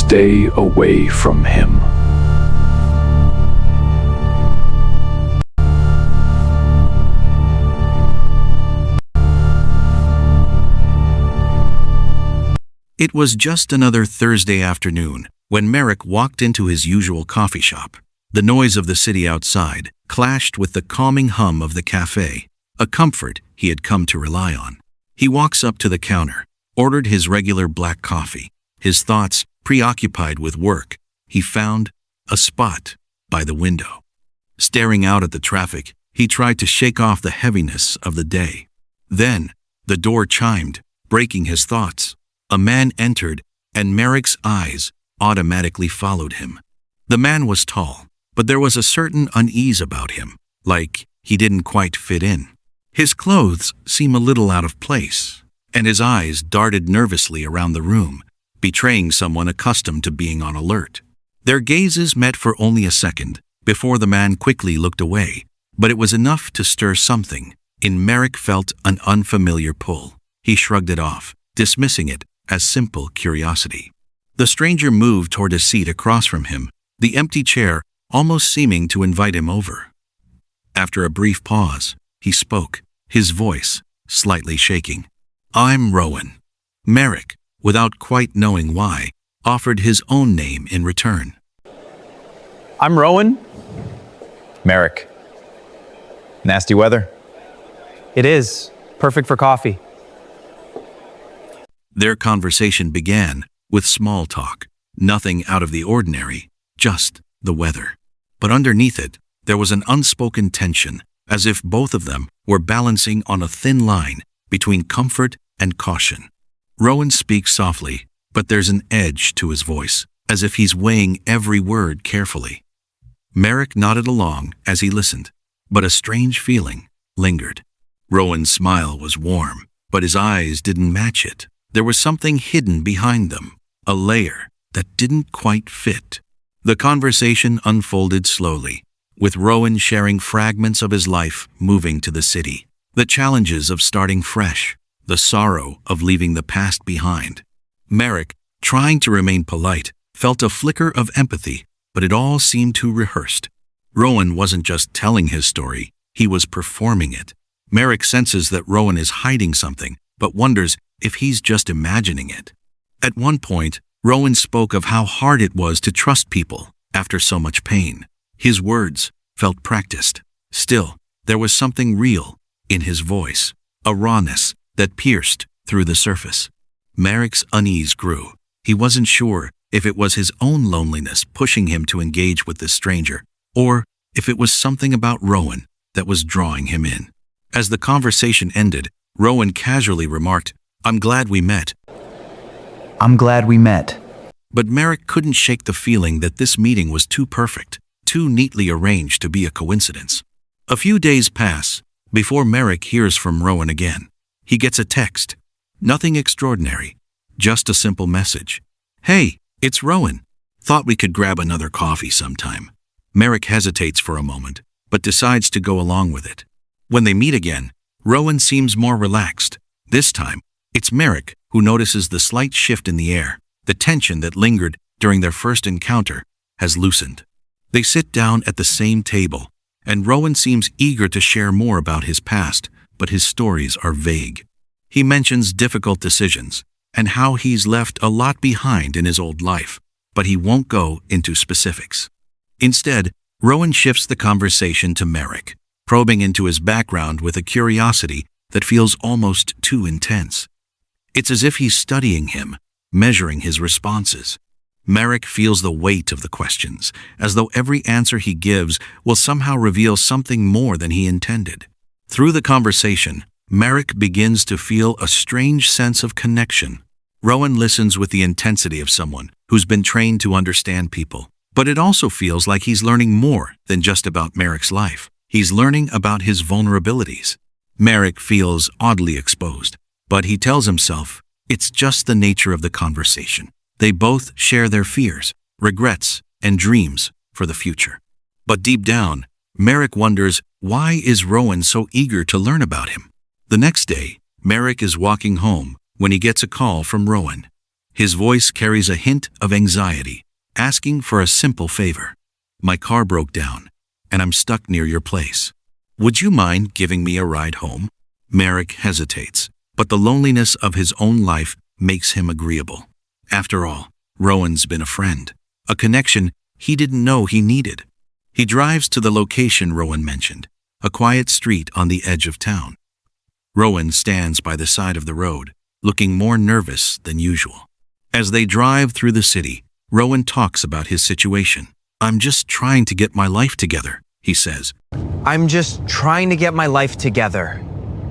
stay away from him. It was just another Thursday afternoon when Merrick walked into his usual coffee shop. The noise of the city outside clashed with the calming hum of the cafe, a comfort he had come to rely on. He walks up to the counter, ordered his regular black coffee. His thoughts preoccupied with work, he found a spot by the window. Staring out at the traffic, he tried to shake off the heaviness of the day. Then, the door chimed, breaking his thoughts. A man entered, and Merrick's eyes automatically followed him. The man was tall, but there was a certain unease about him, like he didn't quite fit in. His clothes seemed a little out of place, and his eyes darted nervously around the room, betraying someone accustomed to being on alert. Their gazes met for only a second before the man quickly looked away, but it was enough to stir something. Merrick felt an unfamiliar pull. He shrugged it off, dismissing it as simple curiosity. The stranger moved toward a seat across from him, the empty chair almost seeming to invite him over. After a brief pause, he spoke, his voice slightly shaking. "I'm Rowan." Merrick, without quite knowing why, offered his own name in return. I'm Rowan. Merrick. Nasty weather? It is. Perfect for coffee. Their conversation began with small talk, nothing out of the ordinary, just the weather. But underneath it, there was an unspoken tension, as if both of them were balancing on a thin line between comfort and caution. Rowan speaks softly, but there's an edge to his voice, as if he's weighing every word carefully. Merrick nodded along as he listened, but a strange feeling lingered. Rowan's smile was warm, but his eyes didn't match it. There was something hidden behind them, a layer that didn't quite fit. The conversation unfolded slowly, with Rowan sharing fragments of his life moving to the city, the challenges of starting fresh, the sorrow of leaving the past behind. Merrick, trying to remain polite, felt a flicker of empathy, but it all seemed too rehearsed. Rowan wasn't just telling his story, he was performing it. Merrick senses that Rowan is hiding something, but wonders if he's just imagining it. At one point, Rowan spoke of how hard it was to trust people after so much pain. His words felt practiced. Still, there was something real in his voice, a rawness that pierced through the surface. Merrick's unease grew. He wasn't sure if it was his own loneliness pushing him to engage with this stranger, or if it was something about Rowan that was drawing him in. As the conversation ended, Rowan casually remarked, "I'm glad we met." I'm glad we met. But Merrick couldn't shake the feeling that this meeting was too perfect, too neatly arranged to be a coincidence. A few days pass before Merrick hears from Rowan again. He gets a text. Nothing extraordinary, just a simple message. "Hey, it's Rowan. Thought we could grab another coffee sometime." Merrick hesitates for a moment, but decides to go along with it. When they meet again, Rowan seems more relaxed. This time, it's Merrick who notices the slight shift in the air. The tension that lingered during their first encounter has loosened. They sit down at the same table, and Rowan seems eager to share more about his past, but his stories are vague. He mentions difficult decisions and how he's left a lot behind in his old life, but he won't go into specifics. Instead, Rowan shifts the conversation to Merrick, probing into his background with a curiosity that feels almost too intense. It's as if he's studying him, measuring his responses. Merrick feels the weight of the questions, as though every answer he gives will somehow reveal something more than he intended. Through the conversation, Merrick begins to feel a strange sense of connection. Rowan listens with the intensity of someone who's been trained to understand people, but it also feels like he's learning more than just about Merrick's life. He's learning about his vulnerabilities. Merrick feels oddly exposed, but he tells himself it's just the nature of the conversation. They both share their fears, regrets, and dreams for the future. But deep down, Merrick wonders, why is Rowan so eager to learn about him? The next day, Merrick is walking home when he gets a call from Rowan. His voice carries a hint of anxiety, asking for a simple favor. My car broke down, and I'm stuck near your place. Would you mind giving me a ride home? Merrick hesitates, but the loneliness of his own life makes him agreeable. After all, Rowan's been a friend, a connection he didn't know he needed. He drives to the location Rowan mentioned, a quiet street on the edge of town. Rowan stands by the side of the road, looking more nervous than usual. As they drive through the city, Rowan talks about his situation. I'm just trying to get my life together, he says. I'm just trying to get my life together.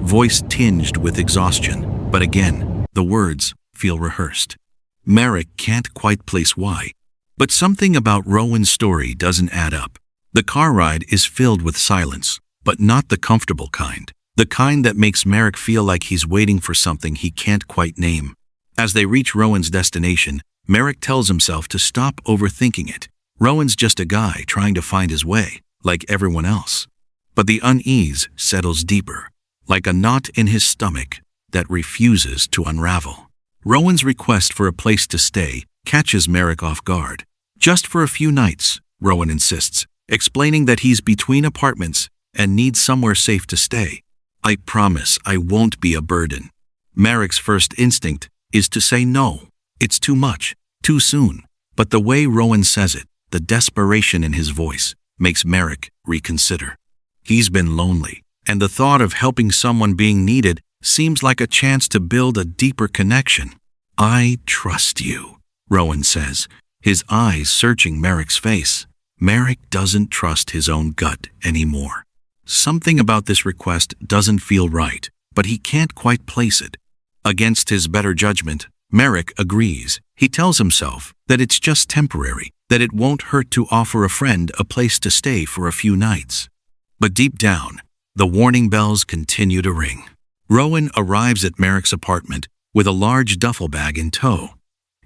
Voice tinged with exhaustion, but again, the words feel rehearsed. Merrick can't quite place why, but something about Rowan's story doesn't add up. The car ride is filled with silence, but not the comfortable kind. The kind that makes Merrick feel like he's waiting for something he can't quite name. As they reach Rowan's destination, Merrick tells himself to stop overthinking it. Rowan's just a guy trying to find his way, like everyone else. But the unease settles deeper, like a knot in his stomach that refuses to unravel. Rowan's request for a place to stay catches Merrick off guard. Just for a few nights, Rowan insists, explaining that he's between apartments and needs somewhere safe to stay. I promise I won't be a burden. Merrick's first instinct is to say no. It's too much, too soon. But the way Rowan says it, the desperation in his voice, makes Merrick reconsider. He's been lonely, and the thought of helping someone being needed seems like a chance to build a deeper connection. I trust you, Rowan says, his eyes searching Merrick's face. Merrick doesn't trust his own gut anymore. Something about this request doesn't feel right, but he can't quite place it. Against his better judgment, Merrick agrees. He tells himself that it's just temporary, that it won't hurt to offer a friend a place to stay for a few nights. But deep down, the warning bells continue to ring. Rowan arrives at Merrick's apartment with a large duffel bag in tow.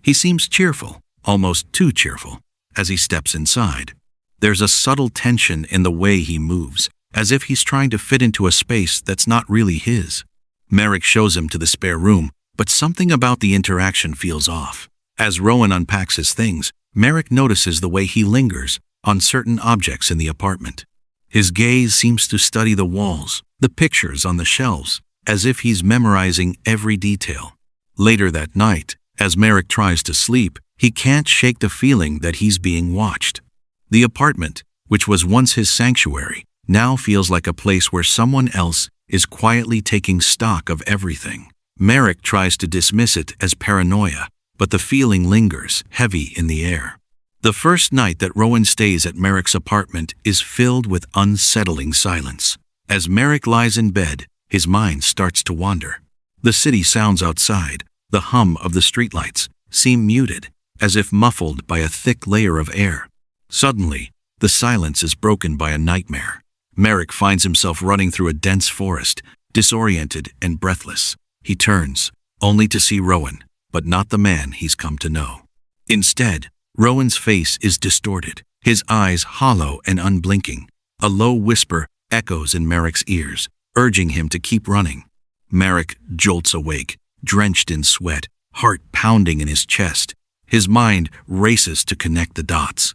He seems cheerful, almost too cheerful, as he steps inside. There's a subtle tension in the way he moves, as if he's trying to fit into a space that's not really his. Merrick shows him to the spare room, but something about the interaction feels off. As Rowan unpacks his things, Merrick notices the way he lingers on certain objects in the apartment. His gaze seems to study the walls, the pictures on the shelves, as if he's memorizing every detail. Later that night, as Merrick tries to sleep, he can't shake the feeling that he's being watched. The apartment, which was once his sanctuary, now feels like a place where someone else is quietly taking stock of everything. Merrick tries to dismiss it as paranoia, but the feeling lingers, heavy in the air. The first night that Rowan stays at Merrick's apartment is filled with unsettling silence. As Merrick lies in bed, his mind starts to wander. The city sounds outside, the hum of the streetlights, seem muted, as if muffled by a thick layer of air. Suddenly, the silence is broken by a nightmare. Merrick finds himself running through a dense forest, disoriented and breathless. He turns, only to see Rowan, but not the man he's come to know. Instead, Rowan's face is distorted, his eyes hollow and unblinking. A low whisper echoes in Merrick's ears, urging him to keep running. Merrick jolts awake, drenched in sweat, heart pounding in his chest. His mind races to connect the dots.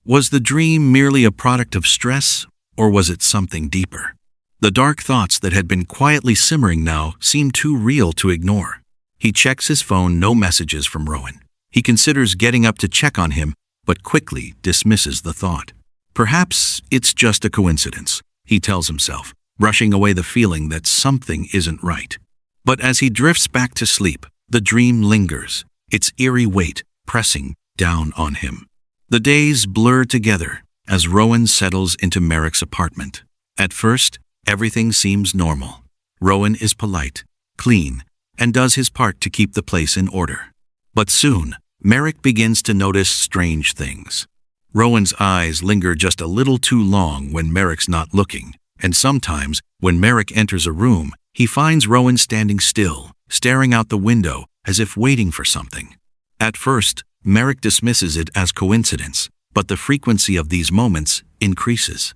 Was the dream merely a product of stress, or was it something deeper? The dark thoughts that had been quietly simmering now seem too real to ignore. He checks his phone, no messages from Rowan. He considers getting up to check on him, but quickly dismisses the thought. Perhaps it's just a coincidence, he tells himself, brushing away the feeling that something isn't right. But as he drifts back to sleep, the dream lingers, its eerie weight pressing down on him. The days blur together as Rowan settles into Merrick's apartment. At first, everything seems normal. Rowan is polite, clean, and does his part to keep the place in order. But soon, Merrick begins to notice strange things. Rowan's eyes linger just a little too long when Merrick's not looking, and sometimes, when Merrick enters a room, he finds Rowan standing still, staring out the window as if waiting for something. At first, Merrick dismisses it as coincidence, but the frequency of these moments increases.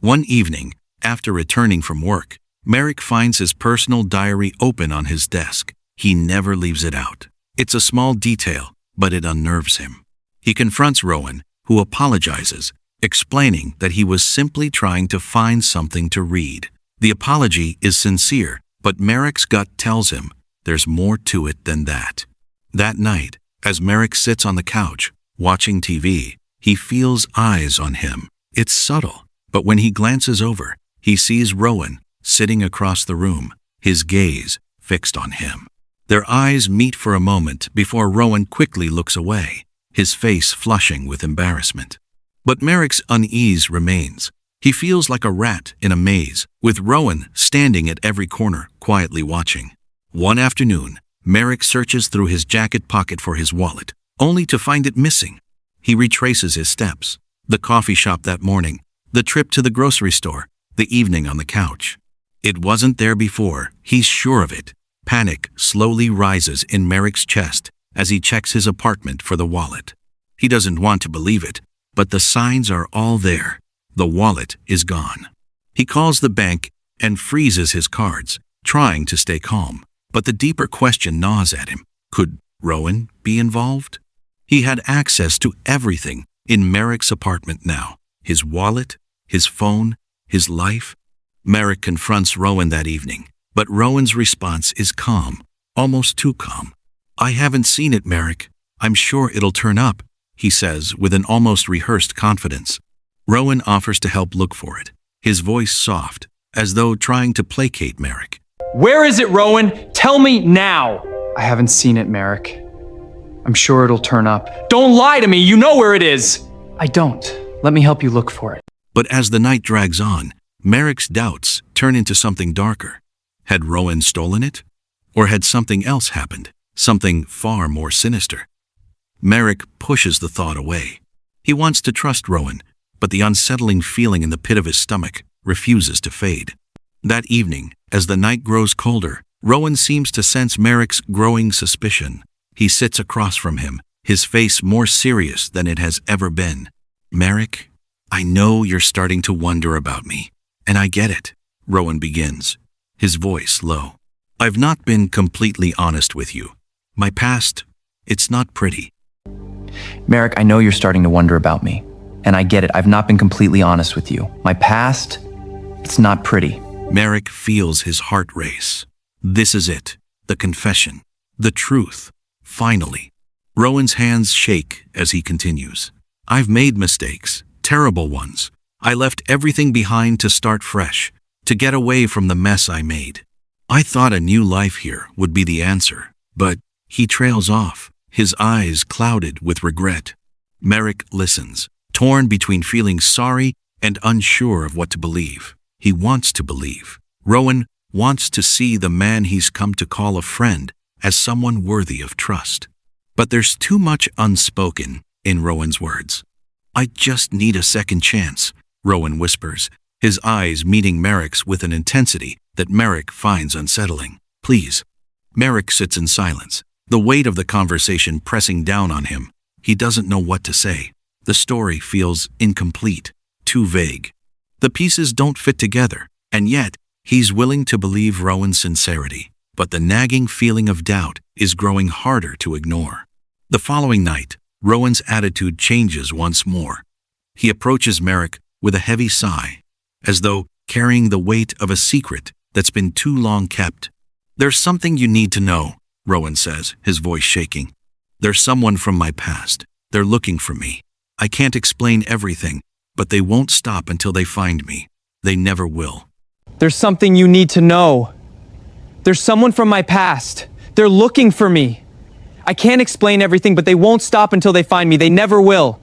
One evening, after returning from work, Merrick finds his personal diary open on his desk. He never leaves it out. It's a small detail, but it unnerves him. He confronts Rowan, who apologizes, explaining that he was simply trying to find something to read. The apology is sincere, but Merrick's gut tells him there's more to it than that. That night, as Merrick sits on the couch, watching TV, he feels eyes on him. It's subtle, but when he glances over, he sees Rowan sitting across the room, his gaze fixed on him. Their eyes meet for a moment before Rowan quickly looks away, his face flushing with embarrassment. But Merrick's unease remains. He feels like a rat in a maze, with Rowan standing at every corner, quietly watching. One afternoon, Merrick searches through his jacket pocket for his wallet, only to find it missing. He retraces his steps: the coffee shop that morning, the trip to the grocery store, the evening on the couch. It wasn't there before, he's sure of it. Panic slowly rises in Merrick's chest as he checks his apartment for the wallet. He doesn't want to believe it, but the signs are all there. The wallet is gone. He calls the bank and freezes his cards, trying to stay calm. But the deeper question gnaws at him. Could Rowan be involved? He had access to everything in Merrick's apartment now. His wallet, his phone, his life. Merrick confronts Rowan that evening, but Rowan's response is calm, almost too calm. "I haven't seen it, Merrick. I'm sure it'll turn up," he says with an almost rehearsed confidence. Rowan offers to help look for it, his voice soft, as though trying to placate Merrick. Where is it, Rowan? Tell me now! I haven't seen it, Merrick. I'm sure it'll turn up. Don't lie to me, you know where it is! I don't. Let me help you look for it. But as the night drags on, Merrick's doubts turn into something darker. Had Rowan stolen it? Or had something else happened? Something far more sinister? Merrick pushes the thought away. He wants to trust Rowan, but the unsettling feeling in the pit of his stomach refuses to fade. That evening, as the night grows colder, Rowan seems to sense Merrick's growing suspicion. He sits across from him, his face more serious than it has ever been. "Merrick, I know you're starting to wonder about me, and I get it," Rowan begins, his voice low. "I've not been completely honest with you. My past, it's not pretty." Merrick, I know you're starting to wonder about me. And I get it, I've not been completely honest with you. My past, it's not pretty. Merrick feels his heart race. This is it, the confession, the truth, finally. Rowan's hands shake as he continues. "I've made mistakes, terrible ones. I left everything behind to start fresh, to get away from the mess I made. I thought a new life here would be the answer, but..." He trails off, his eyes clouded with regret. Merrick listens, torn between feeling sorry and unsure of what to believe. He wants to believe. Rowan wants to see the man he's come to call a friend as someone worthy of trust. But there's too much unspoken in Rowan's words. "I just need a second chance," Rowan whispers, his eyes meeting Merrick's with an intensity that Merrick finds unsettling. "Please." Merrick sits in silence, the weight of the conversation pressing down on him. He doesn't know what to say. The story feels incomplete, too vague. The pieces don't fit together, and yet he's willing to believe Rowan's sincerity. But the nagging feeling of doubt is growing harder to ignore. The following night, Rowan's attitude changes once more. He approaches Merrick with a heavy sigh, as though carrying the weight of a secret that's been too long kept. "There's something you need to know," Rowan says, his voice shaking. "There's someone from my past. They're looking for me. I can't explain everything, but they won't stop until they find me. They never will." There's something you need to know. There's someone from my past. They're looking for me. I can't explain everything, but they won't stop until they find me. They never will.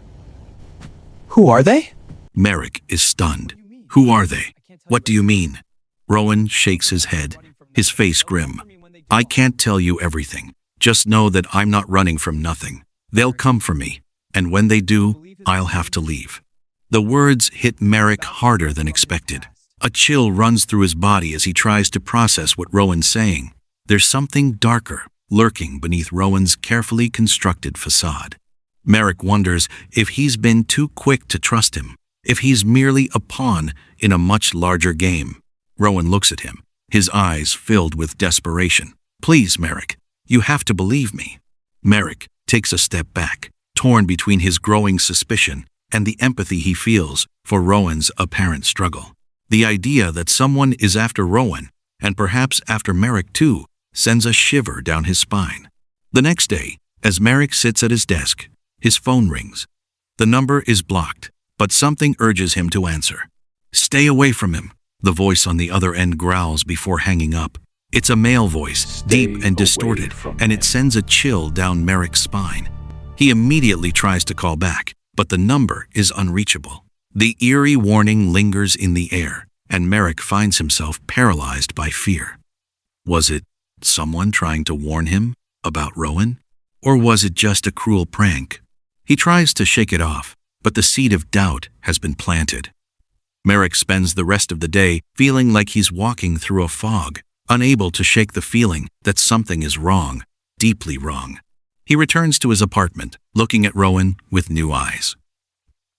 Who are they? Merrick is stunned. "Who are they? What do you mean?" Rowan shakes his head, his face grim. "I can't tell you everything. Just know that I'm not running from nothing. They'll come for me, and when they do, I'll have to leave." The words hit Merrick harder than expected. A chill runs through his body as he tries to process what Rowan's saying. There's something darker lurking beneath Rowan's carefully constructed facade. Merrick wonders if he's been too quick to trust him, if he's merely a pawn in a much larger game. Rowan looks at him, his eyes filled with desperation. "Please, Merrick, you have to believe me." Merrick takes a step back, torn between his growing suspicion and the empathy he feels for Rowan's apparent struggle. The idea that someone is after Rowan, and perhaps after Merrick too, sends a shiver down his spine. The next day, as Merrick sits at his desk, his phone rings. The number is blocked, but something urges him to answer. "Stay away from him," the voice on the other end growls before hanging up. It's a male voice, deep and distorted, and it sends a chill down Merrick's spine. He immediately tries to call back, but the number is unreachable. The eerie warning lingers in the air, and Merrick finds himself paralyzed by fear. Was it someone trying to warn him about Rowan? Or was it just a cruel prank? He tries to shake it off, but the seed of doubt has been planted. Merrick spends the rest of the day feeling like he's walking through a fog, unable to shake the feeling that something is wrong, deeply wrong. He returns to his apartment, looking at Rowan with new eyes.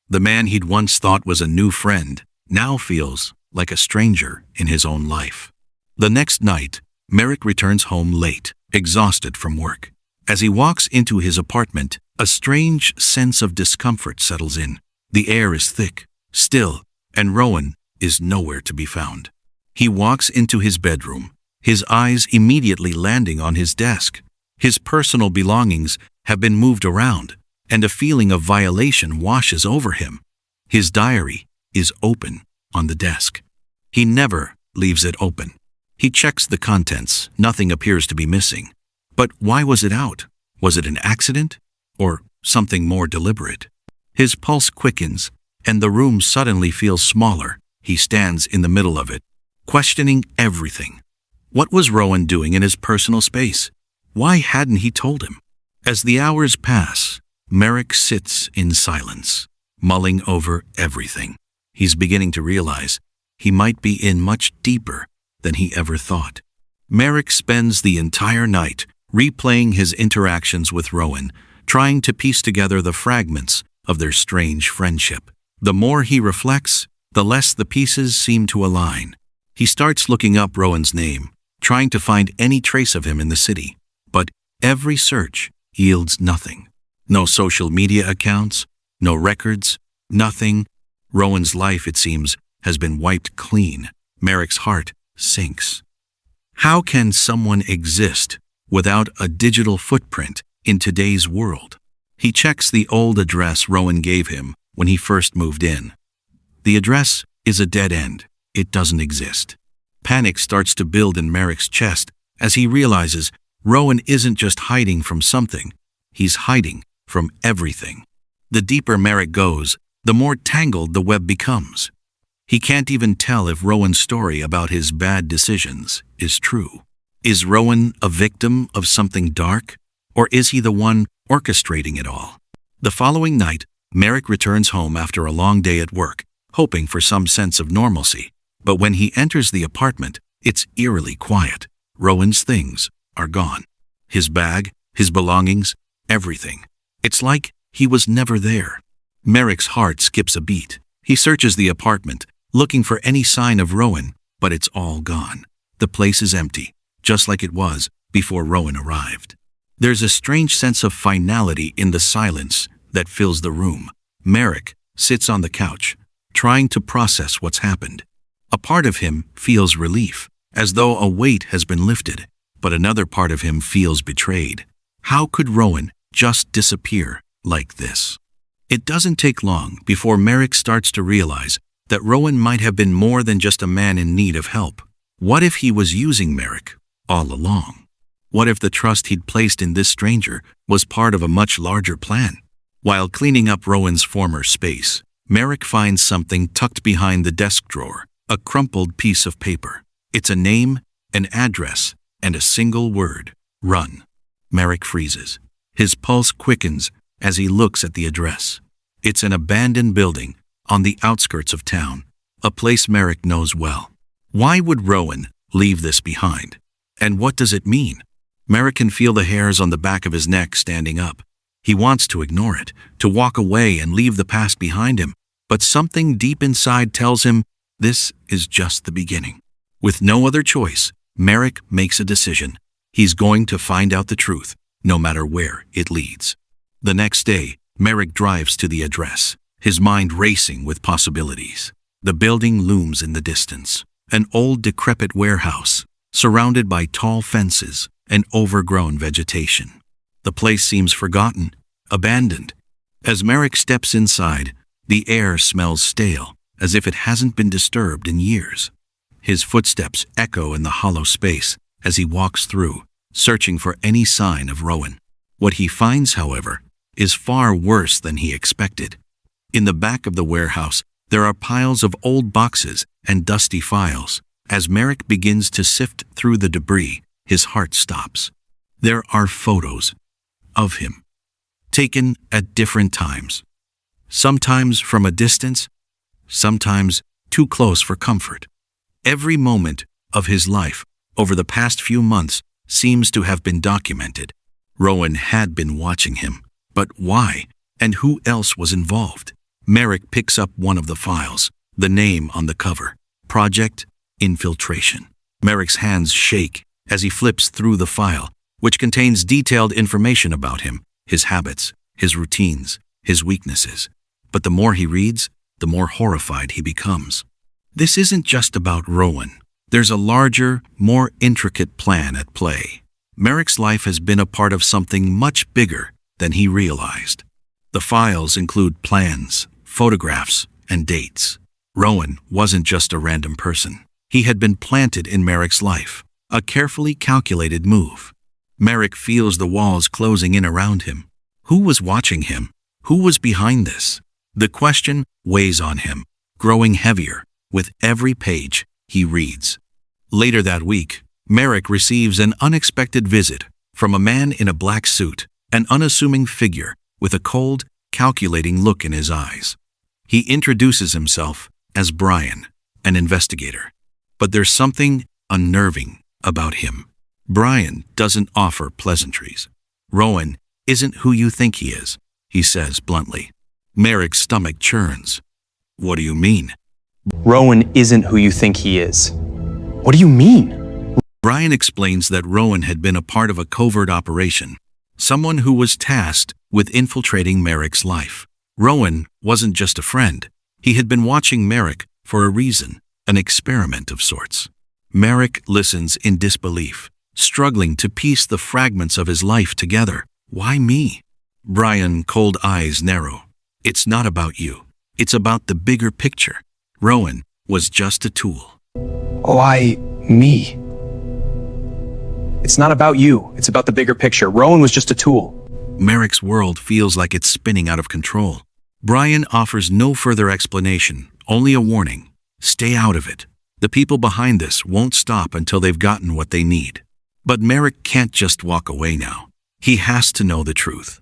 The man he'd once thought was a new friend now feels like a stranger in his own life. The next night, Merrick returns home late, exhausted from work. As he walks into his apartment, a strange sense of discomfort settles in. The air is thick, still, and Rowan is nowhere to be found. He walks into his bedroom, his eyes immediately landing on his desk. His personal belongings have been moved around, and a feeling of violation washes over him. His diary is open on the desk. He never leaves it open. He checks the contents. Nothing appears to be missing. But why was it out? Was it an accident? Or something more deliberate? His pulse quickens, and the room suddenly feels smaller. He stands in the middle of it, questioning everything. What was Rowan doing in his personal space? Why hadn't he told him? As the hours pass, Merrick sits in silence, mulling over everything. He's beginning to realize he might be in much deeper than he ever thought. Merrick spends the entire night replaying his interactions with Rowan, trying to piece together the fragments of their strange friendship. The more he reflects, the less the pieces seem to align. He starts looking up Rowan's name, trying to find any trace of him in the city. But every search yields nothing. No social media accounts, no records, nothing. Rowan's life, it seems, has been wiped clean. Merrick's heart sinks. How can someone exist without a digital footprint in today's world? He checks the old address Rowan gave him when he first moved in. The address is a dead end. It doesn't exist. Panic starts to build in Merrick's chest as he realizes Rowan isn't just hiding from something, he's hiding from everything. The deeper Merrick goes, the more tangled the web becomes. He can't even tell if Rowan's story about his bad decisions is true. Is Rowan a victim of something dark, or is he the one orchestrating it all? The following night, Merrick returns home after a long day at work, hoping for some sense of normalcy. But when he enters the apartment, it's eerily quiet. Rowan's things are gone. His bag, his belongings, everything. It's like he was never there. Merrick's heart skips a beat. He searches the apartment, looking for any sign of Rowan, but it's all gone. The place is empty, just like it was before Rowan arrived. There's a strange sense of finality in the silence that fills the room. Merrick sits on the couch, trying to process what's happened. A part of him feels relief, as though a weight has been lifted, but another part of him feels betrayed. How could Rowan just disappear like this? It doesn't take long before Merrick starts to realize that Rowan might have been more than just a man in need of help. What if he was using Merrick all along? What if the trust he'd placed in this stranger was part of a much larger plan? While cleaning up Rowan's former space, Merrick finds something tucked behind the desk drawer, a crumpled piece of paper. It's a name, an address, and a single word: run. Merrick freezes. His pulse quickens as he looks at the address. It's an abandoned building on the outskirts of town, a place Merrick knows well. Why would Rowan leave this behind? And what does it mean? Merrick can feel the hairs on the back of his neck standing up. He wants to ignore it, to walk away and leave the past behind him, but something deep inside tells him this is just the beginning. With no other choice, Merrick makes a decision. He's going to find out the truth, no matter where it leads. The next day, Merrick drives to the address, his mind racing with possibilities. The building looms in the distance, an old decrepit warehouse, surrounded by tall fences and overgrown vegetation. The place seems forgotten, abandoned. As Merrick steps inside, the air smells stale, as if it hasn't been disturbed in years. His footsteps echo in the hollow space as he walks through, searching for any sign of Rowan. What he finds, however, is far worse than he expected. In the back of the warehouse, there are piles of old boxes and dusty files. As Merrick begins to sift through the debris, his heart stops. There are photos of him, taken at different times. Sometimes from a distance, sometimes too close for comfort. Every moment of his life over the past few months seems to have been documented. Rowan had been watching him, but why? And who else was involved? Merrick picks up one of the files, the name on the cover, Project Infiltration. Merrick's hands shake as he flips through the file, which contains detailed information about him, his habits, his routines, his weaknesses. But the more he reads, the more horrified he becomes. This isn't just about Rowan. There's a larger, more intricate plan at play. Merrick's life has been a part of something much bigger than he realized. The files include plans, photographs, and dates. Rowan wasn't just a random person. He had been planted in Merrick's life, a carefully calculated move. Merrick feels the walls closing in around him. Who was watching him? Who was behind this? The question weighs on him, growing heavier with every page he reads. Later that week, Merrick receives an unexpected visit from a man in a black suit, an unassuming figure with a cold, calculating look in his eyes. He introduces himself as Brian, an investigator. But there's something unnerving about him. Brian doesn't offer pleasantries. Rowan isn't who you think he is, he says bluntly. Merrick's stomach churns. What do you mean? Rowan isn't who you think he is. What do you mean? Brian explains that Rowan had been a part of a covert operation, someone who was tasked with infiltrating Merrick's life. Rowan wasn't just a friend. He had been watching Merrick for a reason, an experiment of sorts. Merrick listens in disbelief, struggling to piece the fragments of his life together. Why me? Brian's cold eyes narrow. It's not about you. It's about the bigger picture. Rowan was just a tool. Why me? It's not about you. It's about the bigger picture. Rowan was just a tool. Merrick's world feels like it's spinning out of control. Brian offers no further explanation, only a warning. Stay out of it. The people behind this won't stop until they've gotten what they need. But Merrick can't just walk away now. He has to know the truth.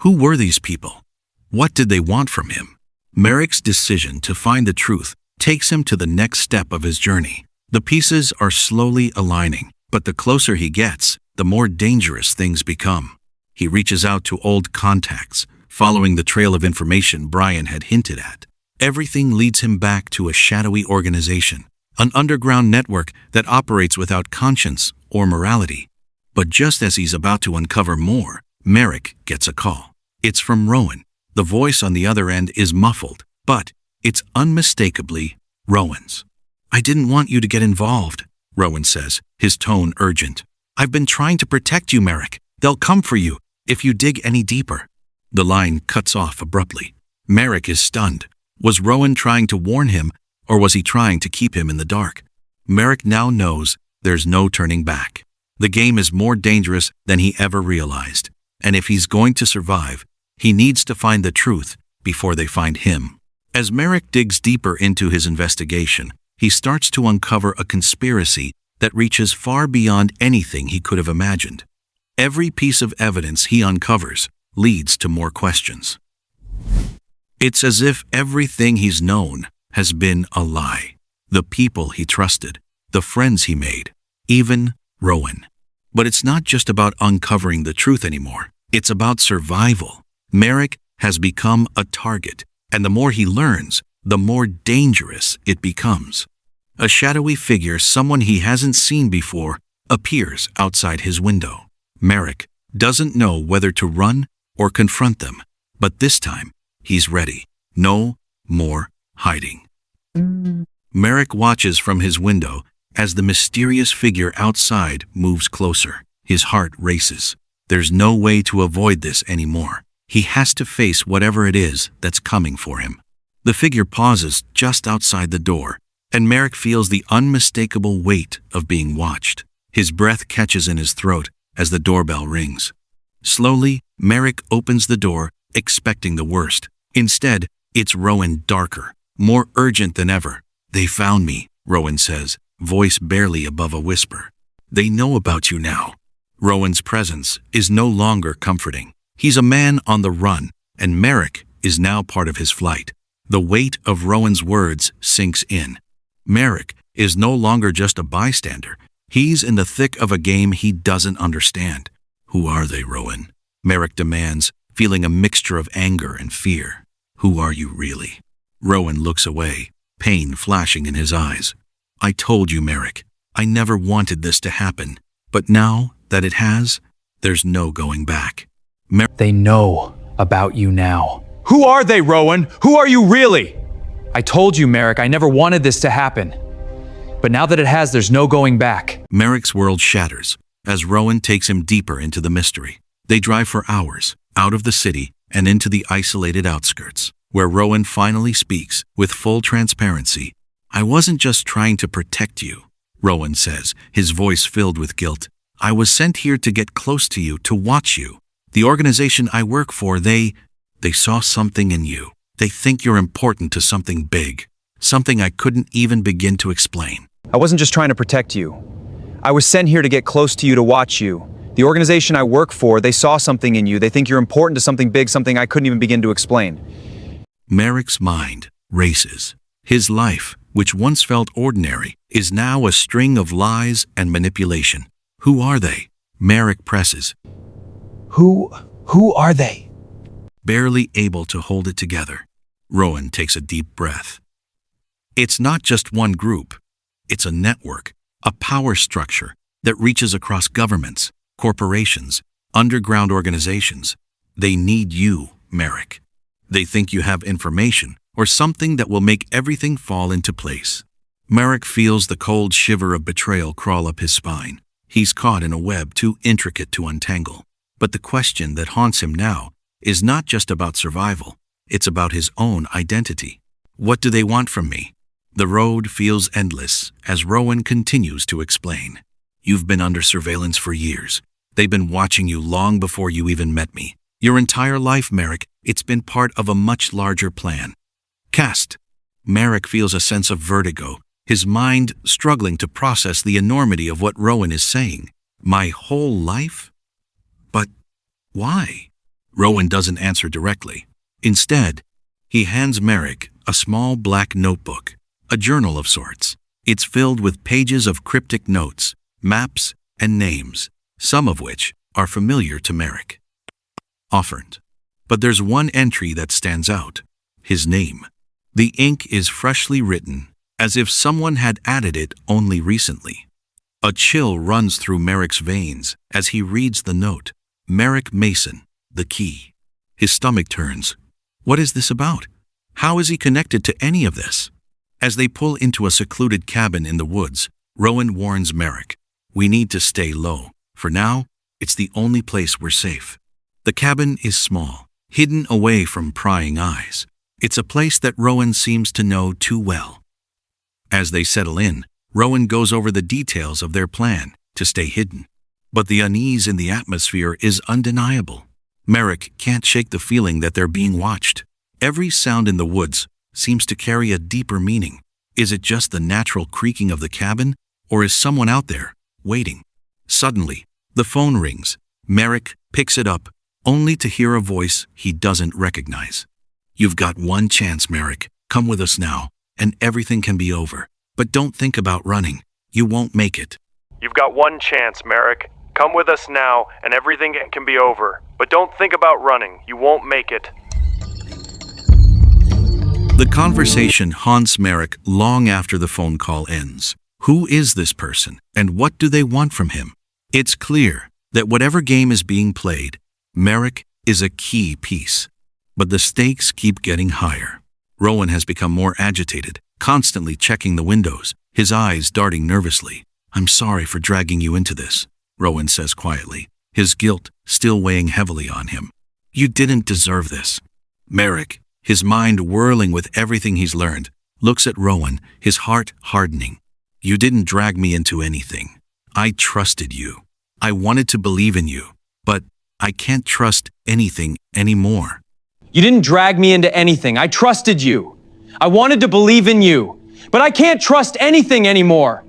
Who were these people? What did they want from him? Merrick's decision to find the truth takes him to the next step of his journey. The pieces are slowly aligning, but the closer he gets, the more dangerous things become. He reaches out to old contacts, following the trail of information Brian had hinted at. Everything leads him back to a shadowy organization, an underground network that operates without conscience or morality. But just as he's about to uncover more, Merrick gets a call. It's from Rowan. The voice on the other end is muffled, but it's unmistakably Rowan's. I didn't want you to get involved, Rowan says, his tone urgent. I've been trying to protect you, Merrick. They'll come for you if you dig any deeper. The line cuts off abruptly. Merrick is stunned. Was Rowan trying to warn him, or was he trying to keep him in the dark? Merrick now knows there's no turning back. The game is more dangerous than he ever realized, and if he's going to survive, he needs to find the truth before they find him. As Merrick digs deeper into his investigation, he starts to uncover a conspiracy that reaches far beyond anything he could have imagined. Every piece of evidence he uncovers leads to more questions. It's as if everything he's known has been a lie. The people he trusted, the friends he made, even Rowan. But it's not just about uncovering the truth anymore. It's about survival. Merrick has become a target, and the more he learns, the more dangerous it becomes. A shadowy figure, someone he hasn't seen before, appears outside his window. Merrick doesn't know whether to run or confront them. But this time, he's ready. No more hiding. Merrick watches from his window as the mysterious figure outside moves closer. His heart races. There's no way to avoid this anymore. He has to face whatever it is that's coming for him. The figure pauses just outside the door, and Merrick feels the unmistakable weight of being watched. His breath catches in his throat as the doorbell rings. Slowly, Merrick opens the door, expecting the worst. Instead, it's Rowan, darker, more urgent than ever. "They found me," Rowan says, voice barely above a whisper. "They know about you now." Rowan's presence is no longer comforting. He's a man on the run, and Merrick is now part of his flight. The weight of Rowan's words sinks in. Merrick is no longer just a bystander. He's in the thick of a game he doesn't understand. "Who are they, Rowan?" Merrick demands, feeling a mixture of anger and fear. "Who are you really?" Rowan looks away, pain flashing in his eyes. "I told you, Merrick. I never wanted this to happen. But now that it has, there's no going back." They know about you now. Who are they, Rowan? Who are you really? I told you, Merrick, I never wanted this to happen. But now that it has, there's no going back. Merrick's world shatters as Rowan takes him deeper into the mystery. They drive for hours, out of the city and into the isolated outskirts, where Rowan finally speaks with full transparency. "I wasn't just trying to protect you," Rowan says, his voice filled with guilt. "I was sent here to get close to you, to watch you. The organization I work for, they saw something in you. They think you're important to something big, something I couldn't even begin to explain." I wasn't just trying to protect you. I was sent here to get close to you, to watch you. The organization I work for, they saw something in you. They think you're important to something big, something I couldn't even begin to explain. Merrick's mind races. His life, which once felt ordinary, is now a string of lies and manipulation. Who are they? Merrick presses, Who are they? barely able to hold it together. Rowan takes a deep breath. It's not just one group. It's a network, a power structure that reaches across governments, corporations, underground organizations. They need you, Merrick. They think you have information or something that will make everything fall into place. Merrick feels the cold shiver of betrayal crawl up his spine. He's caught in a web too intricate to untangle. But the question that haunts him now is not just about survival. It's about his own identity. What do they want from me? The road feels endless as Rowan continues to explain. You've been under surveillance for years. They've been watching you long before you even met me. Your entire life, Merrick, it's been part of a much larger plan. Cast. Merrick feels a sense of vertigo, his mind struggling to process the enormity of what Rowan is saying. My whole life? But why? Rowan doesn't answer directly. Instead, he hands Merrick a small black notebook, a journal of sorts. It's filled with pages of cryptic notes, maps, and names, some of which are familiar to Merrick. Offered. But there's one entry that stands out. His name. The ink is freshly written, as if someone had added it only recently. A chill runs through Merrick's veins as he reads the note. Merrick Mason, the key. His stomach turns. What is this about? How is he connected to any of this? As they pull into a secluded cabin in the woods, Rowan warns Merrick, "We need to stay low. For now, it's the only place we're safe." The cabin is small, hidden away from prying eyes. It's a place that Rowan seems to know too well. As they settle in, Rowan goes over the details of their plan to stay hidden. But the unease in the atmosphere is undeniable. Merrick can't shake the feeling that they're being watched. Every sound in the woods seems to carry a deeper meaning. Is it just the natural creaking of the cabin, or is someone out there, waiting? Suddenly, the phone rings. Merrick picks it up, only to hear a voice he doesn't recognize. "You've got one chance, Merrick. Come with us now, and everything can be over. But don't think about running. You won't make it." "You've got one chance, Merrick. Come with us now, and everything can be over. But don't think about running. You won't make it." The conversation haunts Merrick long after the phone call ends. Who is this person, and what do they want from him? It's clear that whatever game is being played, Merrick is a key piece. But the stakes keep getting higher. Rowan has become more agitated, constantly checking the windows, his eyes darting nervously. "I'm sorry for dragging you into this," Rowan says quietly, his guilt still weighing heavily on him. "You didn't deserve this." Merrick, his mind whirling with everything he's learned, looks at Rowan, his heart hardening. "You didn't drag me into anything. I trusted you. I wanted to believe in you, but I can't trust anything anymore." You didn't drag me into anything. I trusted you. I wanted to believe in you, but I can't trust anything anymore.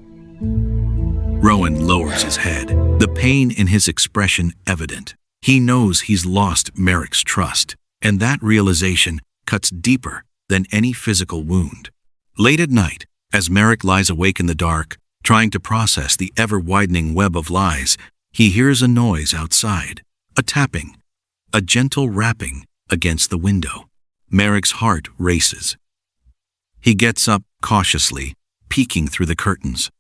Rowan lowers his head, the pain in his expression evident. He knows he's lost Merrick's trust, and that realization cuts deeper than any physical wound. Late at night, as Merrick lies awake in the dark, trying to process the ever-widening web of lies, he hears a noise outside, a tapping, a gentle rapping against the window. Merrick's heart races. He gets up cautiously, peeking through the curtains.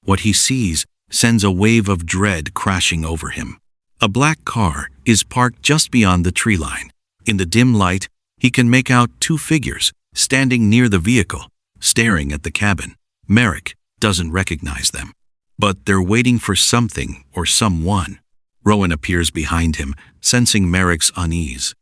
What he sees sends a wave of dread crashing over him. A black car is parked just beyond the tree line. In the dim light, he can make out two figures standing near the vehicle, staring at the cabin. Merrick doesn't recognize them, but they're waiting for something or someone. Rowan appears behind him, sensing Merrick's unease.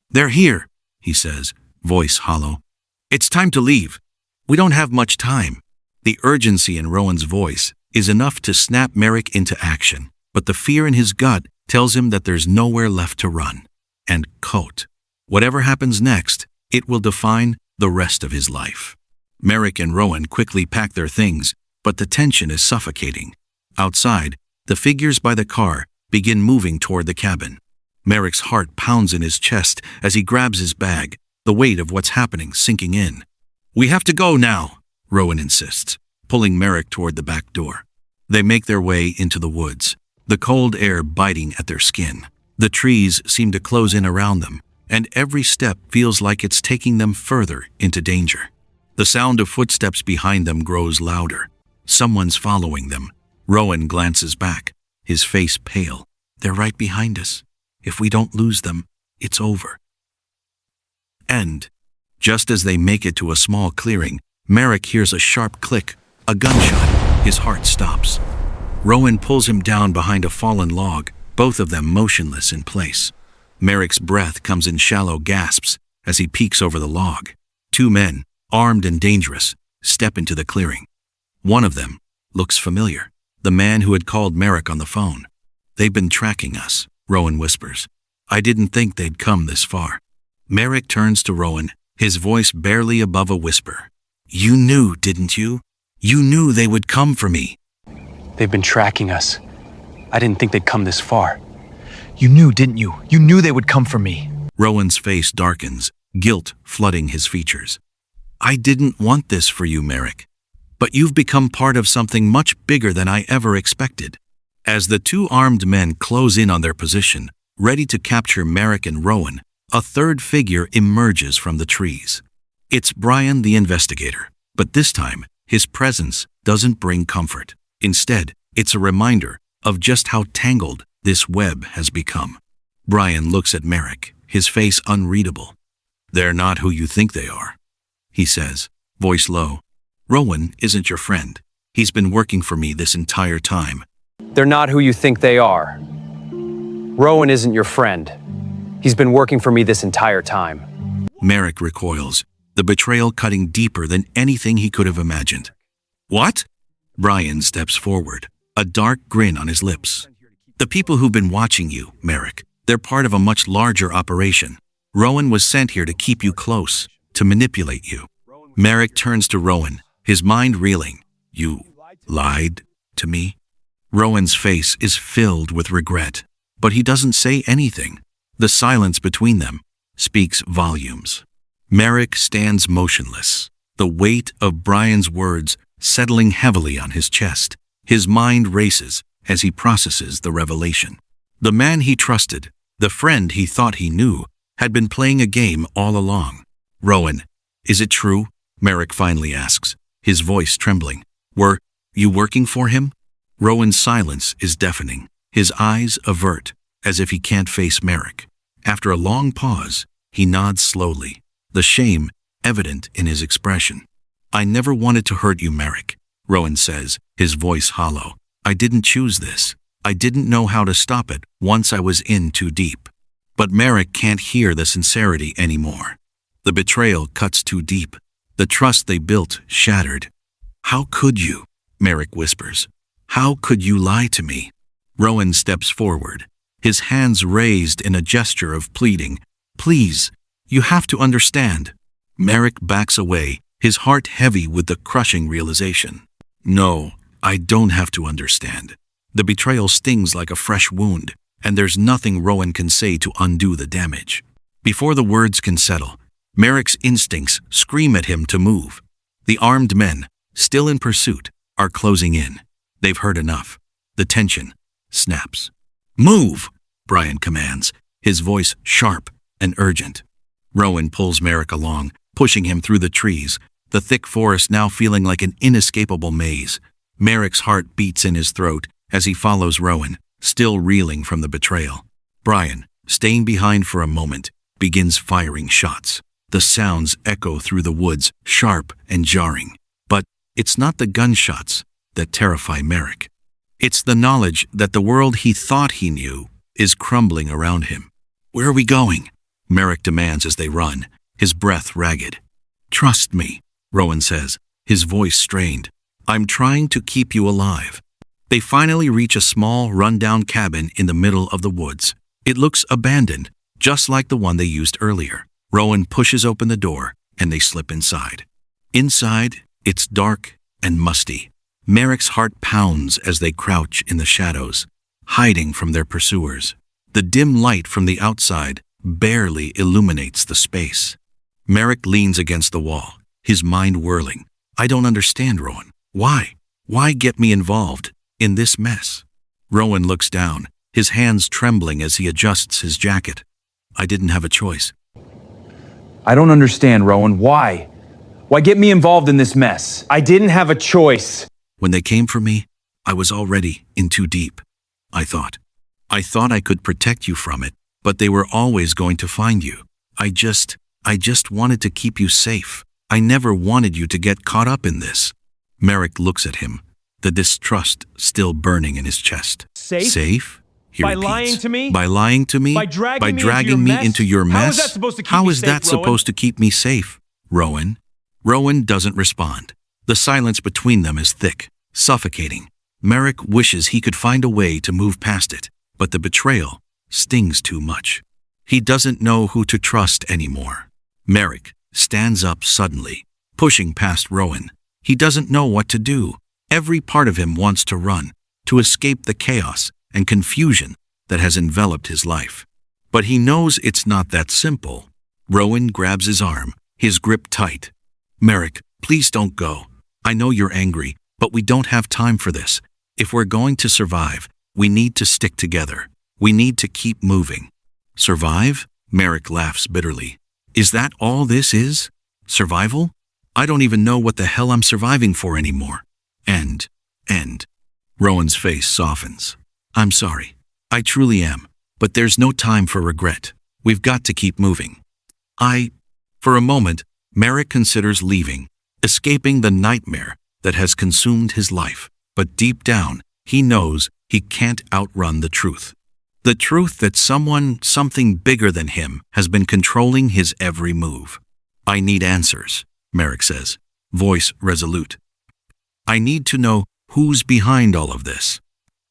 "They're here," he says, voice hollow. "It's time to leave. We don't have much time." The urgency in Rowan's voice is enough to snap Merrick into action, but the fear in his gut tells him that there's nowhere left to run. And quote, whatever happens next, it will define the rest of his life. Merrick and Rowan quickly pack their things, but the tension is suffocating. Outside, the figures by the car begin moving toward the cabin. Merrick's heart pounds in his chest as he grabs his bag, the weight of what's happening sinking in. "We have to go now," Rowan insists, pulling Merrick toward the back door. They make their way into the woods, the cold air biting at their skin. The trees seem to close in around them, and every step feels like it's taking them further into danger. The sound of footsteps behind them grows louder. Someone's following them. Rowan glances back, his face pale. "They're right behind us. If we don't lose them, it's over." And, just as they make it to a small clearing, Merrick hears a sharp click, a gunshot. His heart stops. Rowan pulls him down behind a fallen log, both of them motionless in place. Merrick's breath comes in shallow gasps as he peeks over the log. Two men, armed and dangerous, step into the clearing. One of them looks familiar, the man who had called Merrick on the phone. "They've been tracking us," Rowan whispers. "I didn't think they'd come this far." Merrick turns to Rowan, his voice barely above a whisper. "You knew, didn't you? You knew they would come for me." They've been tracking us. I didn't think they'd come this far. You knew, didn't you? You knew they would come for me. Rowan's face darkens, guilt flooding his features. "I didn't want this for you, Merrick. But you've become part of something much bigger than I ever expected." As the two armed men close in on their position, ready to capture Merrick and Rowan, a third figure emerges from the trees. It's Brian the investigator, but this time, his presence doesn't bring comfort. Instead, it's a reminder of just how tangled this web has become. Brian looks at Merrick, his face unreadable. "They're not who you think they are," he says, voice low. "Rowan isn't your friend. He's been working for me this entire time." They're not who you think they are. Rowan isn't your friend. He's been working for me this entire time. Merrick recoils, the betrayal cutting deeper than anything he could have imagined. "What?" Brian steps forward, a dark grin on his lips. "The people who've been watching you, Merrick, they're part of a much larger operation. Rowan was sent here to keep you close, to manipulate you." Merrick turns to Rowan, his mind reeling. "You lied to me?" Rowan's face is filled with regret, but he doesn't say anything. The silence between them speaks volumes. Merrick stands motionless, the weight of Brian's words settling heavily on his chest. His mind races as he processes the revelation. The man he trusted, the friend he thought he knew, had been playing a game all along. "Rowan, is it true?" Merrick finally asks, his voice trembling. "Were you working for him?" Rowan's silence is deafening. His eyes avert, as if he can't face Merrick. After a long pause, he nods slowly, the shame evident in his expression. "I never wanted to hurt you, Merrick," Rowan says, his voice hollow. "I didn't choose this. I didn't know how to stop it once I was in too deep." But Merrick can't hear the sincerity anymore. The betrayal cuts too deep. The trust they built shattered. "How could you?" Merrick whispers. "How could you lie to me?" Rowan steps forward, his hands raised in a gesture of pleading. "Please, you have to understand." Merrick backs away, his heart heavy with the crushing realization. "No, I don't have to understand." The betrayal stings like a fresh wound, and there's nothing Rowan can say to undo the damage. Before the words can settle, Merrick's instincts scream at him to move. The armed men, still in pursuit, are closing in. They've heard enough. The tension snaps. "Move!" Brian commands, his voice sharp and urgent. Rowan pulls Merrick along, pushing him through the trees, the thick forest now feeling like an inescapable maze. Merrick's heart beats in his throat as he follows Rowan, still reeling from the betrayal. Brian, staying behind for a moment, begins firing shots. The sounds echo through the woods, sharp and jarring. But it's not the gunshots that terrify Merrick. It's the knowledge that the world he thought he knew is crumbling around him. "Where are we going?" Merrick demands as they run, his breath ragged. "Trust me," Rowan says, his voice strained. "I'm trying to keep you alive." They finally reach a small, run-down cabin in the middle of the woods. It looks abandoned, just like the one they used earlier. Rowan pushes open the door, and they slip inside. Inside, it's dark and musty. Merrick's heart pounds as they crouch in the shadows, hiding from their pursuers. The dim light from the outside barely illuminates the space. Merrick leans against the wall, his mind whirling. "I don't understand, Rowan. Why? Why get me involved in this mess?" Rowan looks down, his hands trembling as he adjusts his jacket. "I didn't have a choice." I don't understand, Rowan. Why? Why get me involved in this mess? I didn't have a choice. "When they came for me, I was already in too deep. I thought I could protect you from it, but they were always going to find you. I just wanted to keep you safe. I never wanted you to get caught up in this." Merrick looks at him, the distrust still burning in his chest. Safe? "Safe?" He By repeats. lying to me? By lying to me? By dragging me into your mess? How is that supposed to keep How me is safe, that Rowan? supposed to keep me safe, Rowan? Rowan doesn't respond. The silence between them is thick, suffocating. Merrick wishes he could find a way to move past it, but the betrayal stings too much. He doesn't know who to trust anymore. Merrick stands up suddenly, pushing past Rowan. He doesn't know what to do. Every part of him wants to run, to escape the chaos and confusion that has enveloped his life. But he knows it's not that simple. Rowan grabs his arm, his grip tight. "Merrick, please don't go. I know you're angry, but we don't have time for this. If we're going to survive, we need to stick together. We need to keep moving." "Survive?" Merrick laughs bitterly. "Is that all this is? Survival? I don't even know what the hell I'm surviving for anymore." End. Rowan's face softens. "I'm sorry. I truly am. But there's no time for regret. We've got to keep moving." For a moment, Merrick considers leaving, escaping the nightmare that has consumed his life. But deep down, he knows he can't outrun the truth. The truth that something bigger than him, has been controlling his every move. "I need answers," Merrick says, voice resolute. "I need to know who's behind all of this.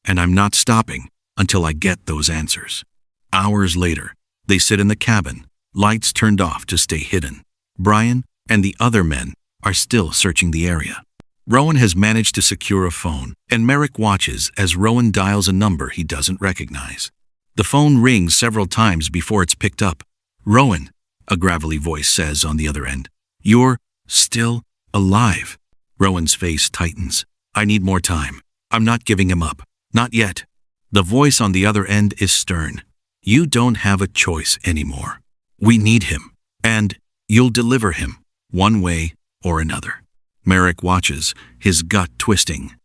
And I'm not stopping until I get those answers." Hours later, they sit in the cabin, lights turned off to stay hidden. Brian and the other men are still searching the area. Rowan has managed to secure a phone, and Merrick watches as Rowan dials a number he doesn't recognize. The phone rings several times before it's picked up. "Rowan," a gravelly voice says on the other end. "You're still alive." Rowan's face tightens. "I need more time. I'm not giving him up. Not yet." The voice on the other end is stern. "You don't have a choice anymore. We need him, and you'll deliver him, one way or another." Merrick watches, his gut twisting.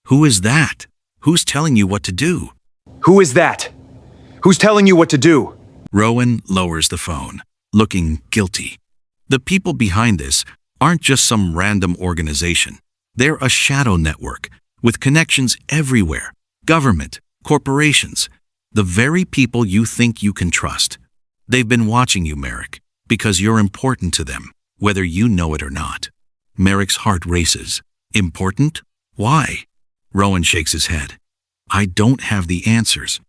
"Who is that? Who's telling you what to do?" Who is that? Who's telling you what to do? Rowan lowers the phone, looking guilty. The people behind this aren't just some random organization. They're a shadow network with connections everywhere. Government, corporations, the very people you think you can trust. They've been watching you, Merrick, because you're important to them, whether you know it or not. Merrick's heart races. Important? Why? Rowan shakes his head. I don't have the answers.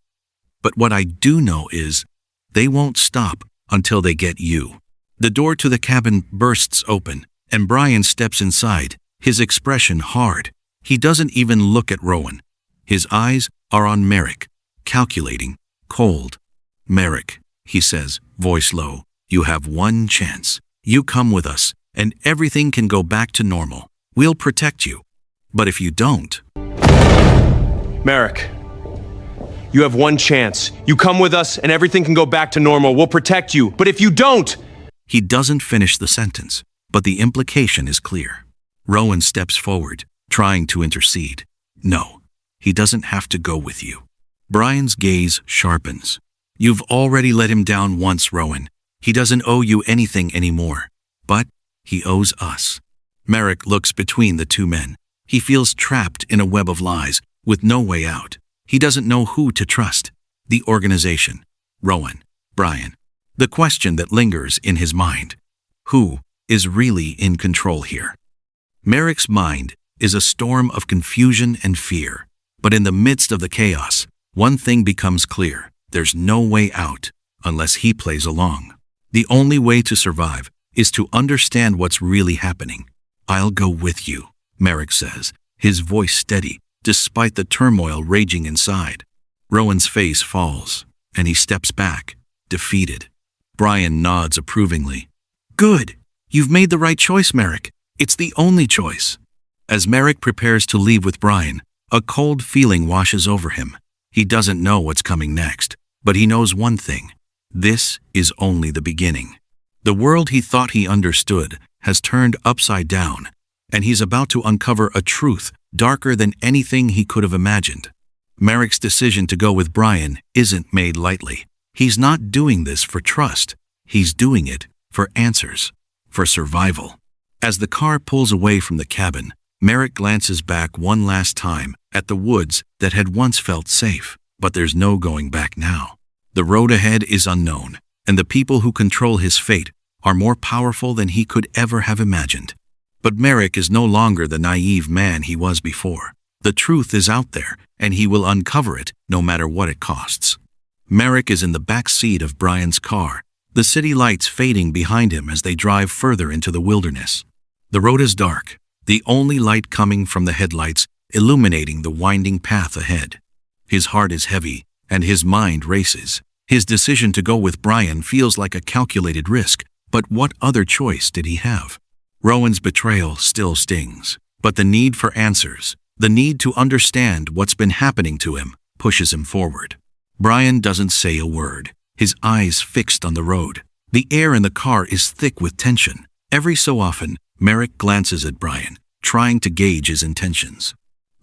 But what I do know is they won't stop until they get you. The door to the cabin bursts open, and Brian steps inside, his expression hard. He doesn't even look at Rowan. His eyes are on Merrick, calculating, cold. Merrick, he says, voice low, you have one chance. You come with us, and everything can go back to normal. We'll protect you. But if you don't... Merrick, you have one chance. You come with us, and everything can go back to normal. We'll protect you. But if you don't... He doesn't finish the sentence, but the implication is clear. Rowan steps forward, trying to intercede. No, he doesn't have to go with you. Brian's gaze sharpens. You've already let him down once, Rowan. He doesn't owe you anything anymore. But he owes us. Merrick looks between the two men. He feels trapped in a web of lies, with no way out. He doesn't know who to trust. The organization, Rowan, Brian. The question that lingers in his mind. Who is really in control here? Merrick's mind is a storm of confusion and fear. But in the midst of the chaos, one thing becomes clear. There's no way out unless he plays along. The only way to survive is to understand what's really happening. I'll go with you, Merrick says, his voice steady, despite the turmoil raging inside. Rowan's face falls, and he steps back, defeated. Brian nods approvingly. Good. You've made the right choice, Merrick. It's the only choice. As Merrick prepares to leave with Brian, a cold feeling washes over him. He doesn't know what's coming next, but he knows one thing. This is only the beginning. The world he thought he understood has turned upside down, and he's about to uncover a truth darker than anything he could have imagined. Merrick's decision to go with Brian isn't made lightly. He's not doing this for trust. He's doing it for answers, for survival. As the car pulls away from the cabin, Merrick glances back one last time at the woods that had once felt safe. But there's no going back now. The road ahead is unknown, and the people who control his fate are more powerful than he could ever have imagined. But Merrick is no longer the naive man he was before. The truth is out there, and he will uncover it no matter what it costs. Merrick is in the back seat of Brian's car, the city lights fading behind him as they drive further into the wilderness. The road is dark, the only light coming from the headlights illuminating the winding path ahead. His heart is heavy, and his mind races. His decision to go with Brian feels like a calculated risk, but what other choice did he have? Rowan's betrayal still stings, but the need for answers, the need to understand what's been happening to him, pushes him forward. Brian doesn't say a word, his eyes fixed on the road. The air in the car is thick with tension. Every so often, Merrick glances at Brian, trying to gauge his intentions.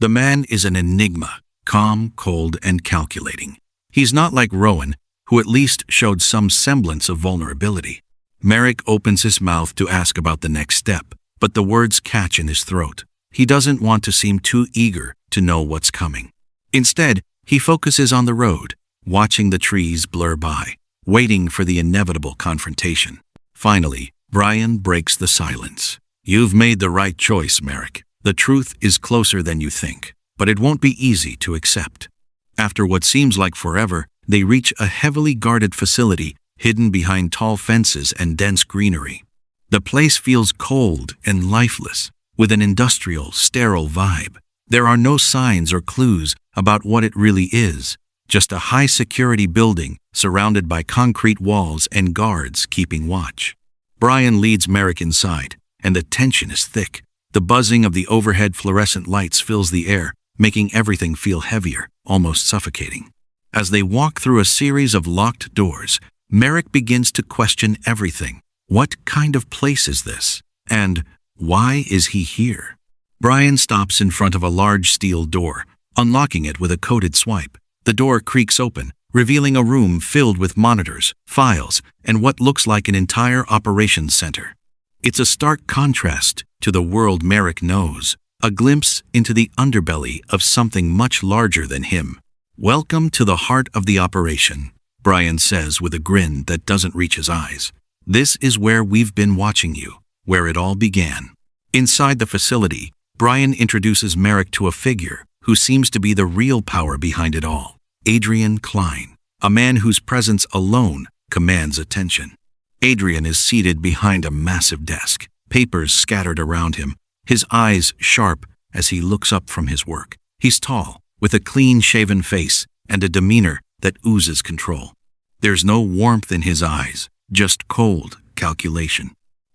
The man is an enigma, calm, cold, and calculating. He's not like Rowan, who at least showed some semblance of vulnerability. Merrick opens his mouth to ask about the next step, but the words catch in his throat. He doesn't want to seem too eager to know what's coming. Instead, he focuses on the road, watching the trees blur by, waiting for the inevitable confrontation. Finally, Brian breaks the silence. You've made the right choice, Merrick. The truth is closer than you think, but it won't be easy to accept. After what seems like forever, they reach a heavily guarded facility hidden behind tall fences and dense greenery. The place feels cold and lifeless, with an industrial, sterile vibe. There are no signs or clues about what it really is, just a high-security building surrounded by concrete walls and guards keeping watch. Brian leads Merrick inside, and the tension is thick. The buzzing of the overhead fluorescent lights fills the air, making everything feel heavier, almost suffocating. As they walk through a series of locked doors, Merrick begins to question everything. What kind of place is this? And why is he here? Brian stops in front of a large steel door, unlocking it with a coded swipe. The door creaks open, revealing a room filled with monitors, files, and what looks like an entire operations center. It's a stark contrast to the world Merrick knows, a glimpse into the underbelly of something much larger than him. "Welcome to the heart of the operation," Brian says with a grin that doesn't reach his eyes. "This is where we've been watching you, where it all began." Inside the facility, Brian introduces Merrick to a figure who seems to be the real power behind it all. Adrian Klein, a man whose presence alone commands attention. Adrian is seated behind a massive desk, papers scattered around him, his eyes sharp as he looks up from his work. He's tall, with a clean-shaven face and a demeanor that oozes control. There's no warmth in his eyes, just cold calculation.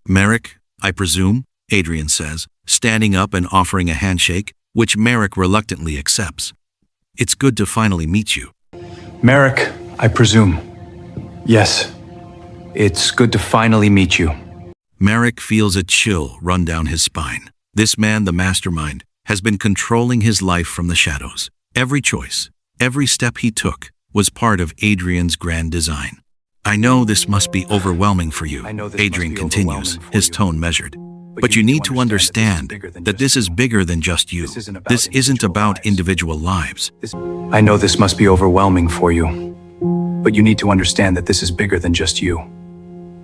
"Merrick, I presume," Adrian says, standing up and offering a handshake, which Merrick reluctantly accepts. "It's good to finally meet you." Merrick, I presume. Yes. It's good to finally meet you. Merrick feels a chill run down his spine. This man, the mastermind, has been controlling his life from the shadows. Every choice, every step he took, was part of Adrian's grand design. "I know this must be overwhelming for you," Adrian continues, his tone measured. "But you need to understand that this is bigger than just you. This isn't about individual lives. I know this must be overwhelming for you, but you need to understand that this is bigger than just you.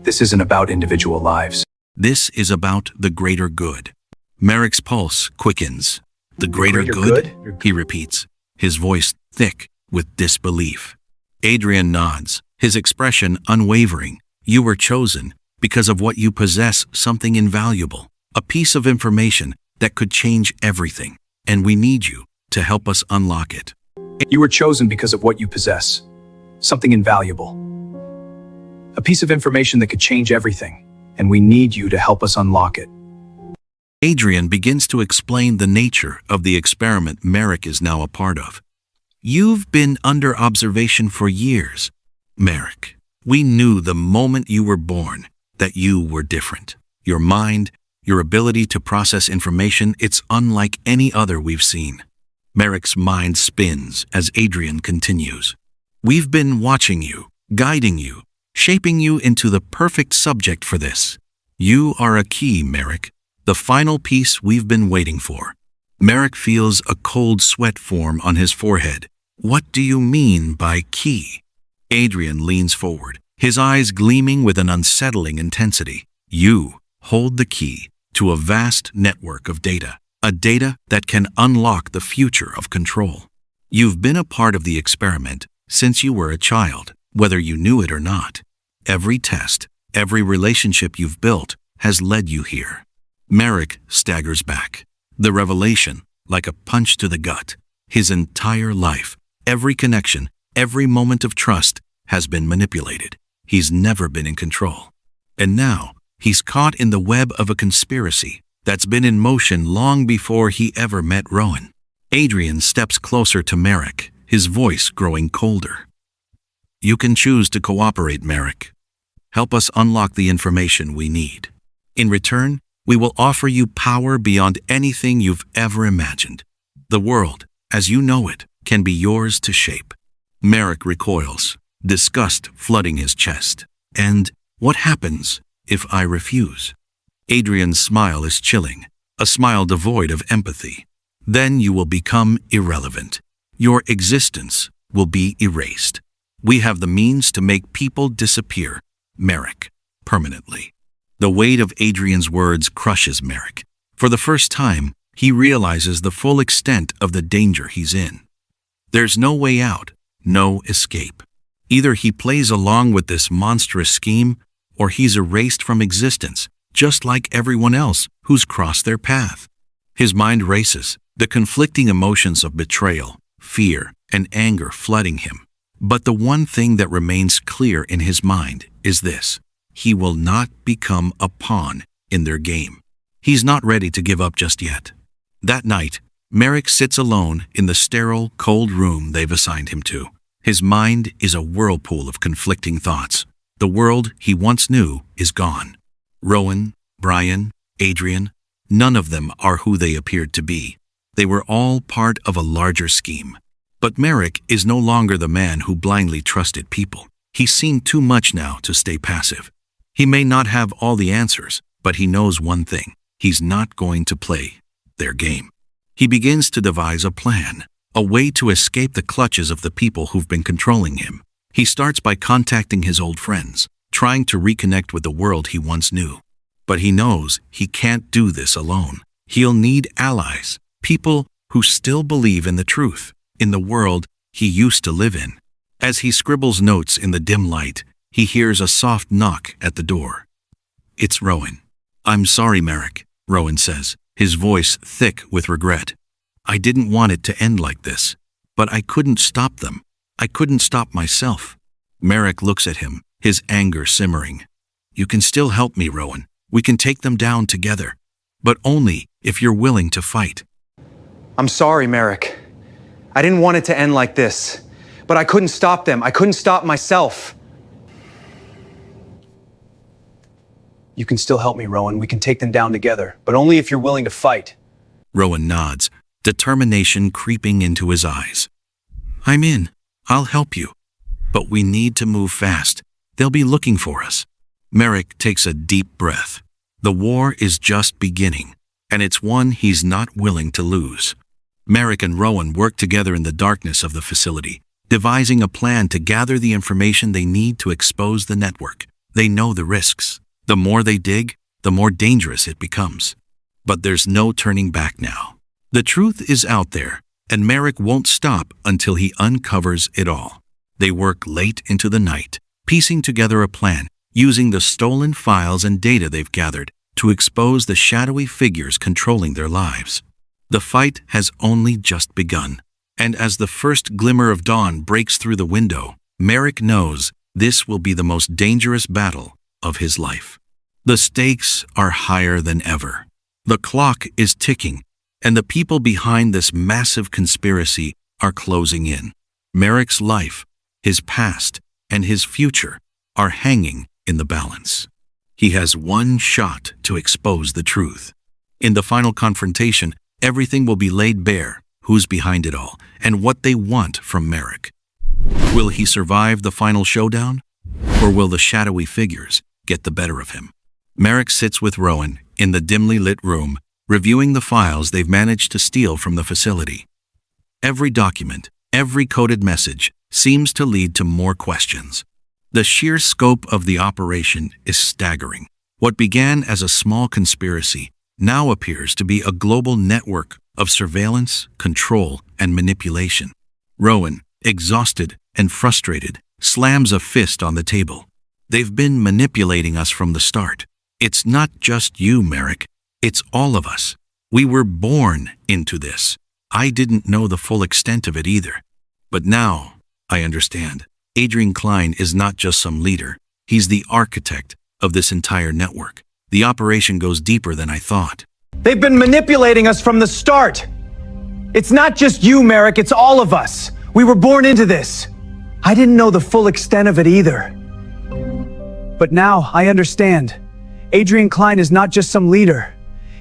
This isn't about individual lives. This is about the greater good." Merrick's pulse quickens. "The greater good?" he repeats, his voice thick with disbelief. Adrian nods, his expression unwavering. "You were chosen because of what you possess, something invaluable, a piece of information that could change everything, and we need you to help us unlock it." You were chosen because of what you possess. Something invaluable. A piece of information that could change everything, and we need you to help us unlock it. Adrian begins to explain the nature of the experiment Merrick is now a part of. "You've been under observation for years, Merrick. We knew the moment you were born that you were different. Your mind, your ability to process information, it's unlike any other we've seen." Merrick's mind spins as Adrian continues. "We've been watching you, guiding you, shaping you into the perfect subject for this. You are a key, Merrick, the final piece we've been waiting for." Merrick feels a cold sweat form on his forehead. "What do you mean by key?" Adrian leans forward, his eyes gleaming with an unsettling intensity. "You hold the key to a vast network of data, a data that can unlock the future of control. You've been a part of the experiment since you were a child, whether you knew it or not. Every test, every relationship you've built has led you here." Merrick staggers back. The revelation, like a punch to the gut. His entire life, every connection, every moment of trust has been manipulated. He's never been in control. And now, he's caught in the web of a conspiracy that's been in motion long before he ever met Rowan. Adrian steps closer to Merrick, his voice growing colder. "You can choose to cooperate, Merrick. Help us unlock the information we need. In return, we will offer you power beyond anything you've ever imagined. The world, as you know it, can be yours to shape." Merrick recoils, disgust flooding his chest. "And what happens if I refuse?" Adrian's smile is chilling, a smile devoid of empathy. "Then you will become irrelevant. Your existence will be erased. We have the means to make people disappear, Merrick, permanently." The weight of Adrian's words crushes Merrick. For the first time, he realizes the full extent of the danger he's in. There's no way out, no escape. Either he plays along with this monstrous scheme, or he's erased from existence, just like everyone else who's crossed their path. His mind races, the conflicting emotions of betrayal, fear, and anger flooding him. But the one thing that remains clear in his mind is this: he will not become a pawn in their game. He's not ready to give up just yet. That night, Merrick sits alone in the sterile, cold room they've assigned him to. His mind is a whirlpool of conflicting thoughts. The world he once knew is gone. Rowan, Brian, Adrian, none of them are who they appeared to be. They were all part of a larger scheme. But Merrick is no longer the man who blindly trusted people. He's seen too much now to stay passive. He may not have all the answers, but he knows one thing. He's not going to play their game. He begins to devise a plan, a way to escape the clutches of the people who've been controlling him. He starts by contacting his old friends, trying to reconnect with the world he once knew. But he knows he can't do this alone. He'll need allies, people who still believe in the truth, in the world he used to live in. As he scribbles notes in the dim light, he hears a soft knock at the door. It's Rowan. "I'm sorry, Merrick," Rowan says, his voice thick with regret. "I didn't want it to end like this, but I couldn't stop them. I couldn't stop myself." Merrick looks at him, his anger simmering. "You can still help me, Rowan. We can take them down together, but only if you're willing to fight." I'm sorry, Merrick. I didn't want it to end like this, but I couldn't stop them. I couldn't stop myself. You can still help me, Rowan. We can take them down together, but only if you're willing to fight. Rowan nods, determination creeping into his eyes. "I'm in. I'll help you. But we need to move fast. They'll be looking for us." Merrick takes a deep breath. The war is just beginning, and it's one he's not willing to lose. Merrick and Rowan work together in the darkness of the facility, devising a plan to gather the information they need to expose the network. They know the risks. The more they dig, the more dangerous it becomes. But there's no turning back now. The truth is out there, and Merrick won't stop until he uncovers it all. They work late into the night, piecing together a plan, using the stolen files and data they've gathered to expose the shadowy figures controlling their lives. The fight has only just begun, and as the first glimmer of dawn breaks through the window, Merrick knows this will be the most dangerous battle of his life. The stakes are higher than ever. The clock is ticking, and the people behind this massive conspiracy are closing in. Merrick's life, his past, and his future are hanging in the balance. He has one shot to expose the truth. In the final confrontation, everything will be laid bare, who's behind it all, and what they want from Merrick. Will he survive the final showdown? Or will the shadowy figures get the better of him? Merrick sits with Rowan in the dimly lit room, reviewing the files they've managed to steal from the facility. Every document, every coded message seems to lead to more questions. The sheer scope of the operation is staggering. What began as a small conspiracy now appears to be a global network of surveillance, control, and manipulation. Rowan, exhausted and frustrated, slams a fist on the table. "They've been manipulating us from the start. It's not just you, Merrick. It's all of us. We were born into this. I didn't know the full extent of it either. But now, I understand. Adrian Klein is not just some leader. He's the architect of this entire network. The operation goes deeper than I thought." They've been manipulating us from the start. It's not just you, Merrick. It's all of us. We were born into this. I didn't know the full extent of it either. But now I understand. Adrian Klein is not just some leader.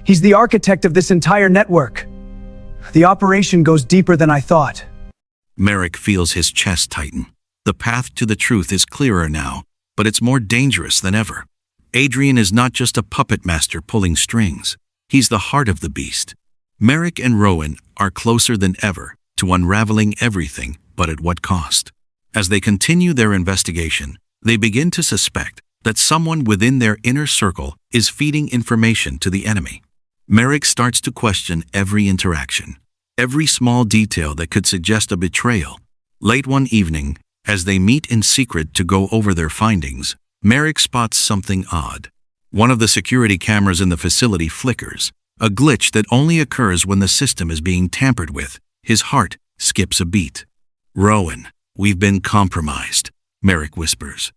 He's the architect of this entire network. The operation goes deeper than I thought. Merrick feels his chest tighten. The path to the truth is clearer now, but it's more dangerous than ever. Adrian is not just a puppet master pulling strings. He's the heart of the beast. Merrick and Rowan are closer than ever to unraveling everything, but at what cost? As they continue their investigation, they begin to suspect that someone within their inner circle is feeding information to the enemy. Merrick starts to question every interaction, every small detail that could suggest a betrayal. Late one evening, as they meet in secret to go over their findings, Merrick spots something odd. One of the security cameras in the facility flickers, a glitch that only occurs when the system is being tampered with. His heart skips a beat. "Rowan, we've been compromised," Merrick whispers.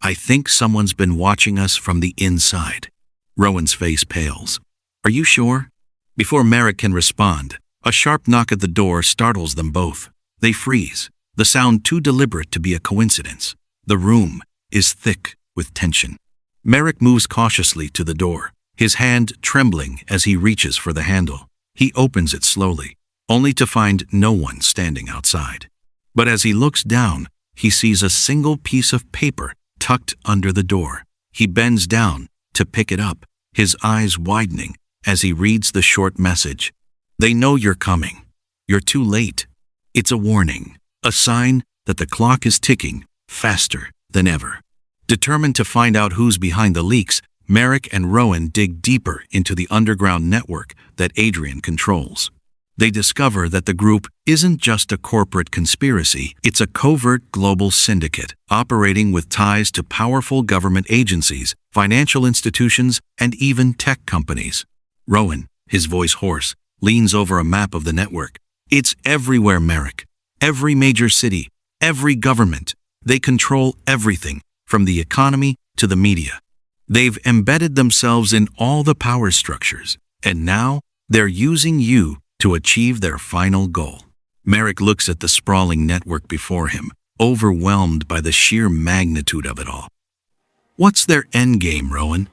"I think someone's been watching us from the inside." Rowan's face pales. "Are you sure?" Before Merrick can respond, a sharp knock at the door startles them both. They freeze, the sound too deliberate to be a coincidence. The room is thick with tension. Merrick moves cautiously to the door, his hand trembling as he reaches for the handle. He opens it slowly. only to find no one standing outside. But as he looks down, he sees a single piece of paper tucked under the door. He bends down to pick it up, his eyes widening as he reads the short message. They know you're coming. You're too late. It's a warning, a sign that the clock is ticking faster than ever. Determined to find out who's behind the leaks, Merrick and Rowan dig deeper into the underground network that Adrian controls. They discover that the group isn't just a corporate conspiracy, it's a covert global syndicate operating with ties to powerful government agencies, financial institutions, and even tech companies. Rowan, his voice hoarse, leans over a map of the network. It's everywhere, Merrick. Every major city, every government. They control everything, from the economy to the media. They've embedded themselves in all the power structures, and now they're using you to achieve their final goal. Merrick looks at the sprawling network before him, overwhelmed by the sheer magnitude of it all. What's their endgame, Rowan?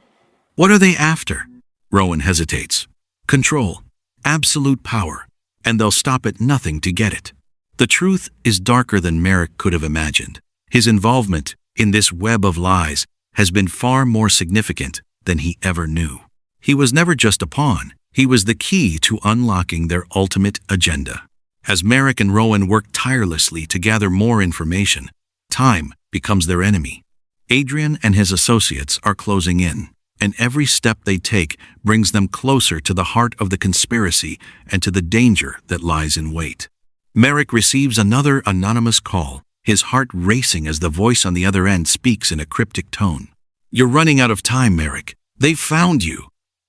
What are they after? Rowan hesitates. Control, absolute power, and they'll stop at nothing to get it. The truth is darker than Merrick could have imagined. His involvement in this web of lies has been far more significant than he ever knew. He was never just a pawn. He was the key to unlocking their ultimate agenda. As Merrick and Rowan work tirelessly to gather more information, time becomes their enemy. Adrian and his associates are closing in, and every step they take brings them closer to the heart of the conspiracy and to the danger that lies in wait. Merrick receives another anonymous call, his heart racing as the voice on the other end speaks in a cryptic tone. You're running out of time, Merrick. They've found you.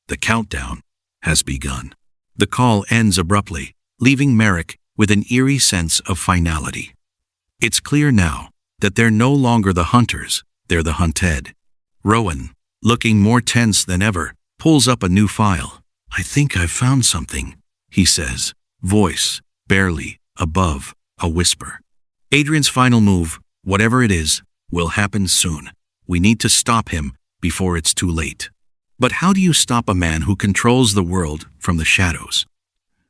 The countdown has begun. The call ends abruptly, leaving Merrick with an eerie sense of finality. It's clear now that they're no longer the hunters, they're the hunted. Rowan, looking more tense than ever, pulls up a new file. I think I've found something, he says, voice barely above a whisper. Adrian's final move, whatever it is, will happen soon. We need to stop him before it's too late. But how do you stop a man who controls the world from the shadows?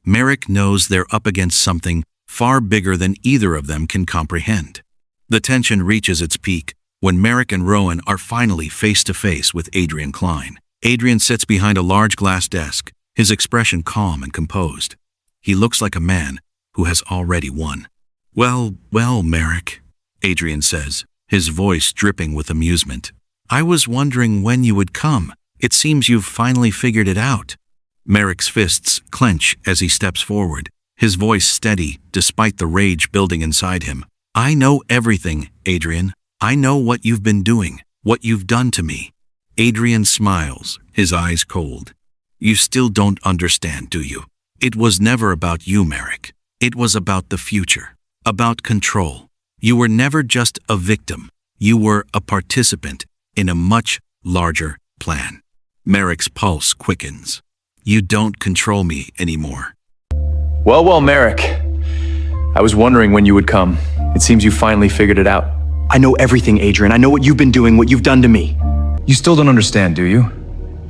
Merrick knows they're up against something far bigger than either of them can comprehend. The tension reaches its peak when Merrick and Rowan are finally face to face with Adrian Klein. Adrian sits behind a large glass desk, his expression calm and composed. He looks like a man who has already won. Well, Merrick, Adrian says, his voice dripping with amusement. I was wondering when you would come. It seems you've finally figured it out. Merrick's fists clench as he steps forward, his voice steady despite the rage building inside him. I know everything, Adrian. I know what you've been doing, what you've done to me. Adrian smiles, his eyes cold. You still don't understand, do you? It was never about you, Merrick. It was about the future, about control. You were never just a victim. You were a participant in a much larger plan. Merrick's pulse quickens. You don't control me anymore. Well, Merrick. I was wondering when you would come. It seems you finally figured it out. I know everything, Adrian. I know what you've been doing, what you've done to me. You still don't understand, do you?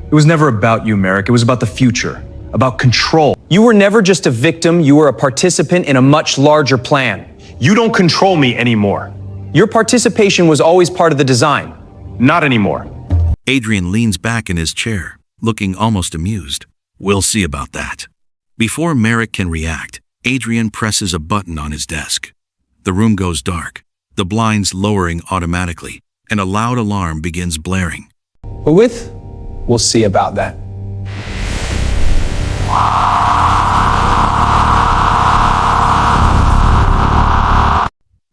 It was never about you, Merrick. It was about the future, about control. You were never just a victim. You were a participant in a much larger plan. You don't control me anymore. Your participation was always part of the design. Not anymore. Adrian leans back in his chair, looking almost amused. We'll see about that. Before Merrick can react, Adrian presses a button on his desk. The room goes dark, the blinds lowering automatically, and a loud alarm begins blaring. We'll see about that.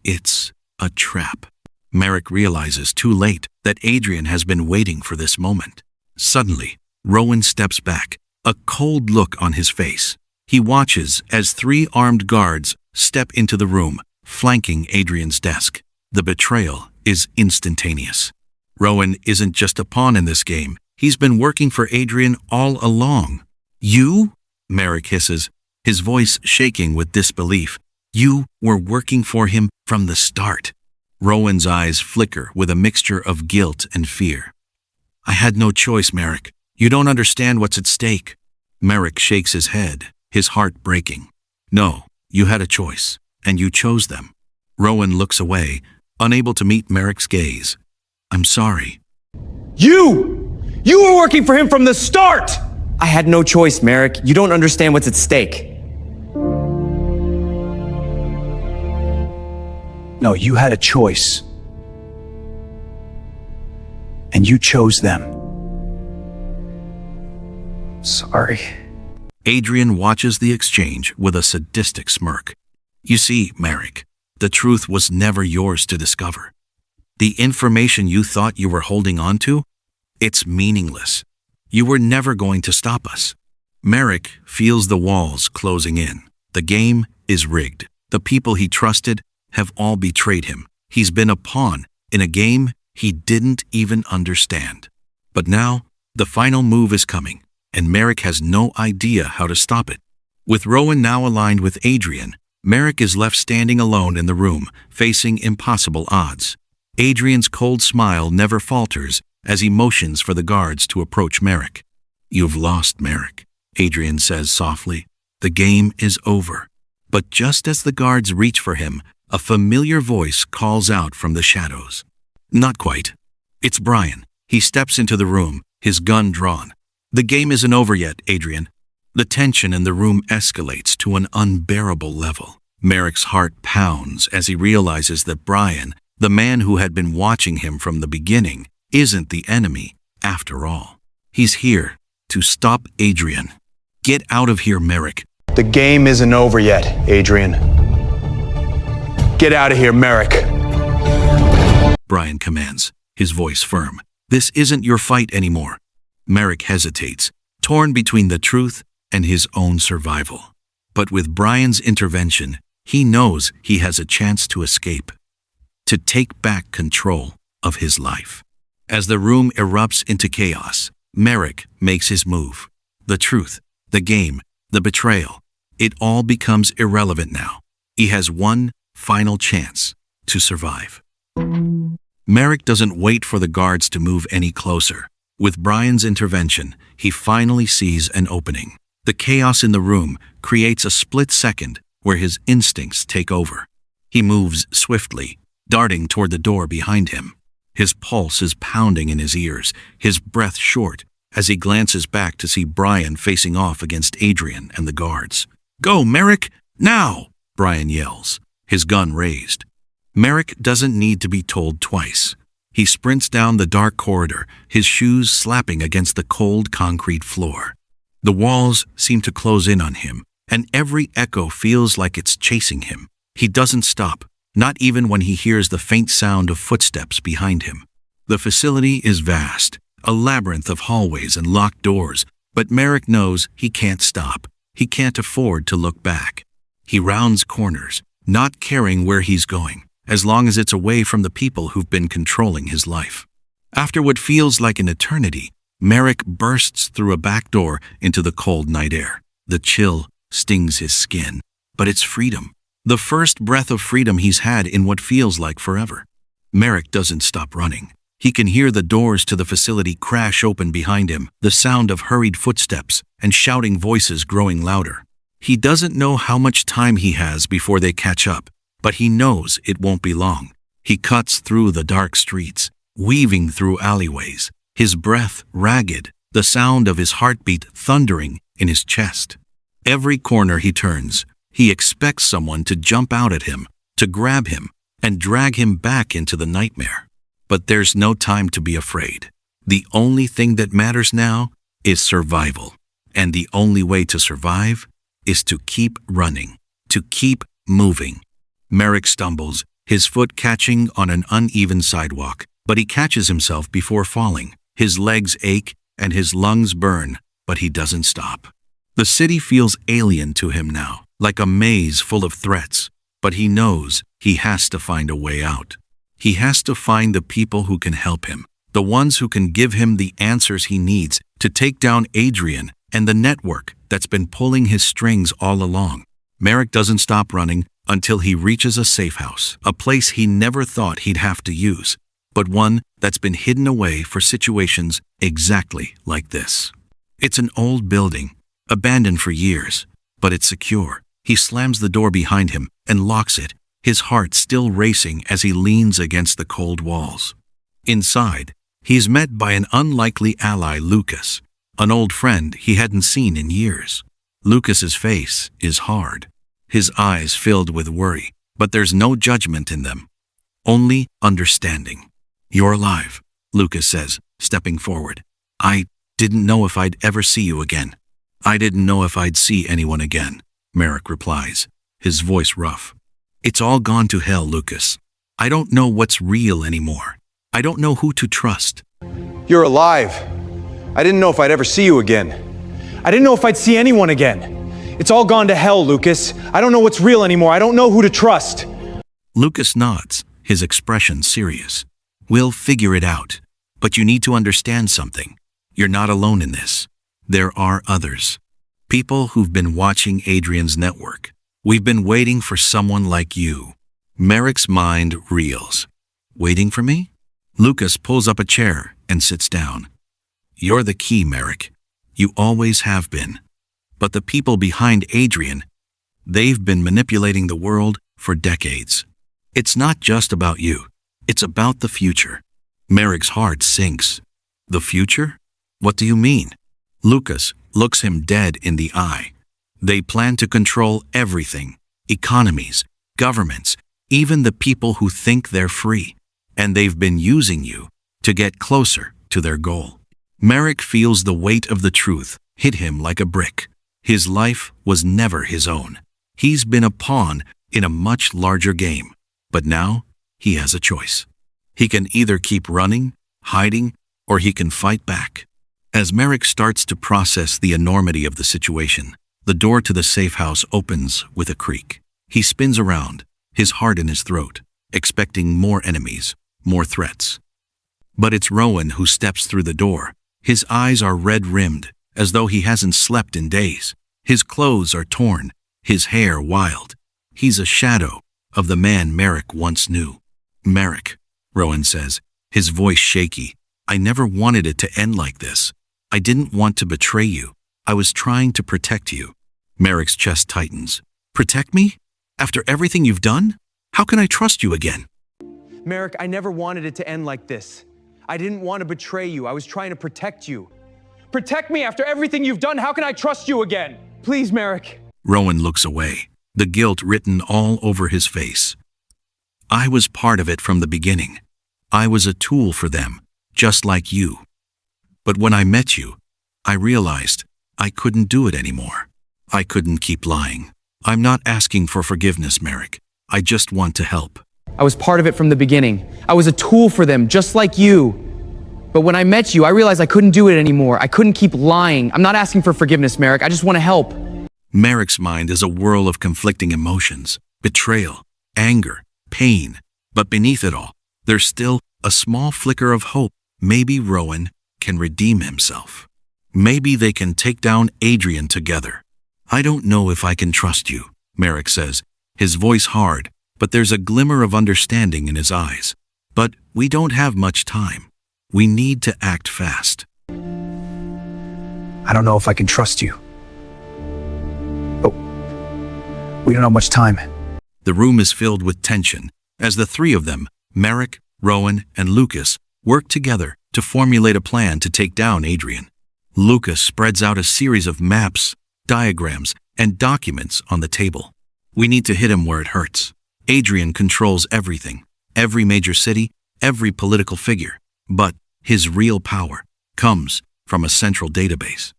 It's a trap. Merrick realizes too late that Adrian has been waiting for this moment. Suddenly, Rowan steps back, a cold look on his face. He watches as 3 armed guards step into the room, flanking Adrian's desk. The betrayal is instantaneous. Rowan isn't just a pawn in this game. He's been working for Adrian all along. You? Merrick hisses, his voice shaking with disbelief. You were working for him from the start. Rowan's eyes flicker with a mixture of guilt and fear. I had no choice, Merrick. You don't understand what's at stake. Merrick shakes his head, his heart breaking. No, you had a choice, and you chose them. Rowan looks away, unable to meet Merrick's gaze. I'm sorry. You were working for him from the start! I had no choice, Merrick. You don't understand what's at stake. No, you had a choice. And you chose them. Sorry. Adrian watches the exchange with a sadistic smirk. You see, Merrick, the truth was never yours to discover. The information you thought you were holding on to, it's meaningless. You were never going to stop us. Merrick feels the walls closing in. The game is rigged. The people he trusted have all betrayed him. He's been a pawn in a game he didn't even understand. But now, the final move is coming, and Merrick has no idea how to stop it. With Rowan now aligned with Adrian, Merrick is left standing alone in the room, facing impossible odds. Adrian's cold smile never falters as he motions for the guards to approach Merrick. You've lost, Merrick, Adrian says softly. The game is over. But just as the guards reach for him, a familiar voice calls out from the shadows. Not quite. It's Brian. He steps into the room, his gun drawn. The game isn't over yet, Adrian. The tension in the room escalates to an unbearable level. Merrick's heart pounds as he realizes that Brian, the man who had been watching him from the beginning, isn't the enemy after all. He's here to stop Adrian. Get out of here, Merrick. The game isn't over yet, Adrian. Get out of here, Merrick. Brian commands, his voice firm. This isn't your fight anymore. Merrick hesitates, torn between the truth and his own survival. But with Brian's intervention, he knows he has a chance to escape, to take back control of his life. As the room erupts into chaos, Merrick makes his move. The truth, the game, the betrayal, it all becomes irrelevant now. He has one final chance to survive. Merrick doesn't wait for the guards to move any closer. With Brian's intervention, he finally sees an opening. The chaos in the room creates a split second where his instincts take over. He moves swiftly, darting toward the door behind him. His pulse is pounding in his ears, his breath short, as he glances back to see Brian facing off against Adrian and the guards. Go, Merrick! Now! Brian yells, his gun raised. Merrick doesn't need to be told twice. He sprints down the dark corridor, his shoes slapping against the cold concrete floor. The walls seem to close in on him, and every echo feels like it's chasing him. He doesn't stop, not even when he hears the faint sound of footsteps behind him. The facility is vast, a labyrinth of hallways and locked doors, but Merrick knows he can't stop. He can't afford to look back. He rounds corners, not caring where he's going, as long as it's away from the people who've been controlling his life. After what feels like an eternity, Merrick bursts through a back door into the cold night air. The chill stings his skin, but it's freedom. The first breath of freedom he's had in what feels like forever. Merrick doesn't stop running. He can hear the doors to the facility crash open behind him, the sound of hurried footsteps and shouting voices growing louder. He doesn't know how much time he has before they catch up, but he knows it won't be long. He cuts through the dark streets, weaving through alleyways, his breath ragged, the sound of his heartbeat thundering in his chest. Every corner he turns, he expects someone to jump out at him, to grab him, and drag him back into the nightmare. But there's no time to be afraid. The only thing that matters now is survival. And the only way to survive is to keep running, to keep moving. Merrick stumbles, his foot catching on an uneven sidewalk, but he catches himself before falling. His legs ache and his lungs burn, but he doesn't stop. The city feels alien to him now, like a maze full of threats, but he knows he has to find a way out. He has to find the people who can help him, the ones who can give him the answers he needs to take down Adrian and the network that's been pulling his strings all along. Merrick doesn't stop running until he reaches a safe house, a place he never thought he'd have to use, but one that's been hidden away for situations exactly like this. It's an old building, abandoned for years, but it's secure. He slams the door behind him and locks it, his heart still racing as he leans against the cold walls. Inside, he's met by an unlikely ally, Lucas, an old friend he hadn't seen in years. Lucas's face is hard, his eyes filled with worry, but there's no judgment in them, only understanding. "You're alive," Lucas says, stepping forward. "I didn't know if I'd ever see you again." "I didn't know if I'd see anyone again," Merrick replies, his voice rough. "It's all gone to hell, Lucas. I don't know what's real anymore. I don't know who to trust." You're alive. I didn't know if I'd ever see you again. I didn't know if I'd see anyone again. It's all gone to hell, Lucas. I don't know what's real anymore. I don't know who to trust. Lucas nods, his expression serious. "We'll figure it out. But you need to understand something. You're not alone in this. There are others. People who've been watching Adrian's network. We've been waiting for someone like you." Merrick's mind reels. "Waiting for me?" Lucas pulls up a chair and sits down. "You're the key, Merrick. You always have been. But the people behind Adrian, they've been manipulating the world for decades. It's not just about you. It's about the future." Merrick's heart sinks. "The future? What do you mean?" Lucas looks him dead in the eye. "They plan to control everything. Economies, governments, even the people who think they're free. And they've been using you to get closer to their goal." Merrick feels the weight of the truth hit him like a brick. His life was never his own. He's been a pawn in a much larger game. But now he has a choice. He can either keep running, hiding, or he can fight back. As Merrick starts to process the enormity of the situation, the door to the safe house opens with a creak. He spins around, his heart in his throat, expecting more enemies, more threats. But it's Rowan who steps through the door. His eyes are red-rimmed, as though he hasn't slept in days. His clothes are torn, his hair wild. He's a shadow of the man Merrick once knew. "Merrick," Rowan says, his voice shaky, "I never wanted it to end like this. I didn't want to betray you. I was trying to protect you." Merrick's chest tightens. "Protect me? After everything you've done? How can I trust you again?" Merrick, I never wanted it to end like this. I didn't want to betray you. I was trying to protect you. Protect me after everything you've done. How can I trust you again? Please, Merrick. Rowan looks away, the guilt written all over his face. "I was part of it from the beginning. I was a tool for them, just like you. But when I met you, I realized I couldn't do it anymore. I couldn't keep lying. I'm not asking for forgiveness, Merrick. I just want to help." I was part of it from the beginning. I was a tool for them, just like you. But when I met you, I realized I couldn't do it anymore. I couldn't keep lying. I'm not asking for forgiveness, Merrick. I just want to help. Merrick's mind is a whirl of conflicting emotions, betrayal, anger, pain. But beneath it all, there's still a small flicker of hope. Maybe Rowan can redeem himself. Maybe they can take down Adrian together. "I don't know if I can trust you," Merrick says, his voice hard, but there's a glimmer of understanding in his eyes. "But we don't have much time. We need to act fast." I don't know if I can trust you. But we don't have much time. The room is filled with tension as the three of them, Merrick, Rowan, and Lucas, work together to formulate a plan to take down Adrian. Lucas spreads out a series of maps, diagrams, and documents on the table. "We need to hit him where it hurts. Adrian controls everything, every major city, every political figure. But his real power comes from a central database.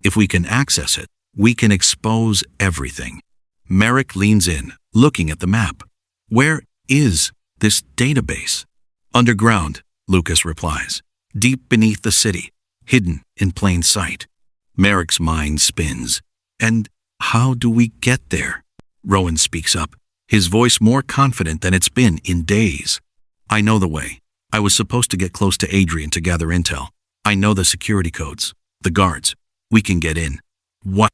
If we can access it, we can expose everything." Merrick leans in, looking at the map. "Where is this database?" "Underground," Lucas replies. "Deep beneath the city, hidden in plain sight." Merrick's mind spins. "And how do we get there?" Rowan speaks up, his voice more confident than it's been in days. "I know the way. I was supposed to get close to Adrian to gather intel. I know the security codes, the guards. We can get in." "What?"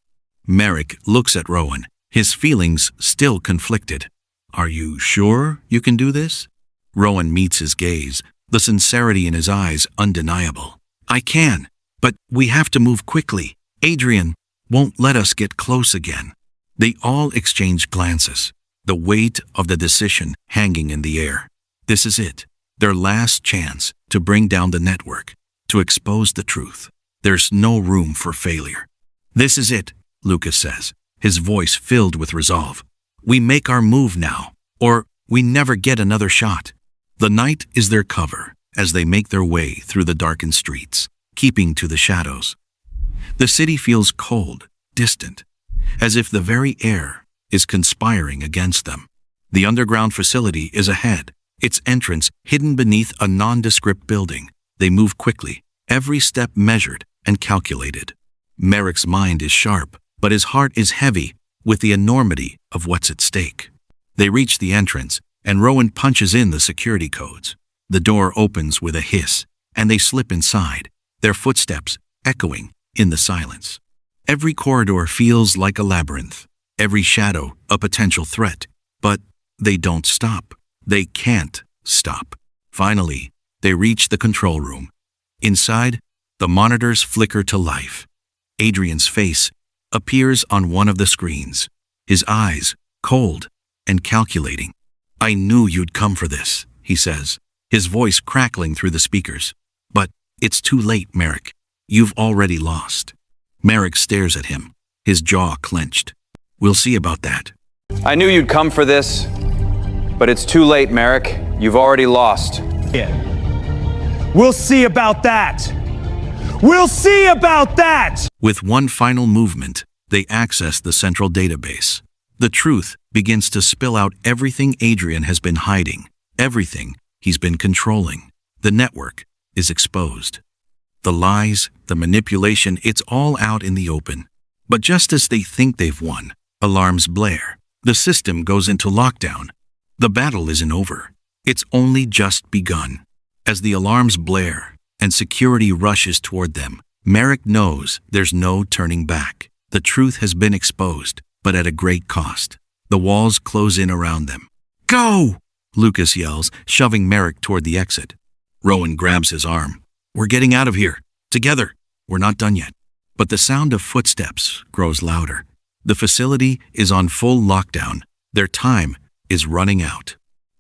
Merrick looks at Rowan, his feelings still conflicted. "Are you sure you can do this?" Rowan meets his gaze, the sincerity in his eyes undeniable. "I can, but we have to move quickly. Adrian won't let us get close again." They all exchange glances, the weight of the decision hanging in the air. This is it, their last chance to bring down the network, to expose the truth. There's no room for failure. This is it, Lucas says, his voice filled with resolve. We make our move now, or we never get another shot. The night is their cover as they make their way through the darkened streets, keeping to the shadows. The city feels cold, distant, as if the very air is conspiring against them. The underground facility is ahead, its entrance hidden beneath a nondescript building. They move quickly, every step measured and calculated. Merrick's mind is sharp, but his heart is heavy with the enormity of what's at stake. They reach the entrance, and Rowan punches in the security codes. The door opens with a hiss, and they slip inside, their footsteps echoing in the silence. Every corridor feels like a labyrinth, every shadow a potential threat, but they don't stop. They can't stop. Finally, they reach the control room. Inside, the monitors flicker to life. Adrian's face appears on one of the screens, his eyes cold and calculating. I knew you'd come for this, he says, his voice crackling through the speakers. But it's too late, Merrick. You've already lost. Merrick stares at him, his jaw clenched. We'll see about that. I knew you'd come for this, but it's too late, Merrick. You've already lost. Yeah. We'll see about that. We'll see about that! With one final movement, they access the central database. The truth begins to spill out everything Adrian has been hiding, everything he's been controlling. The network is exposed. The lies, the manipulation, it's all out in the open. But just as they think they've won, alarms blare. The system goes into lockdown. The battle isn't over. It's only just begun. As the alarms blare and security rushes toward them, Merrick knows there's no turning back. The truth has been exposed, but at a great cost. The walls close in around them. Go! Lucas yells, shoving Merrick toward the exit. Rowan grabs his arm. We're getting out of here. Together. We're not done yet. But the sound of footsteps grows louder. The facility is on full lockdown. Their time is running out.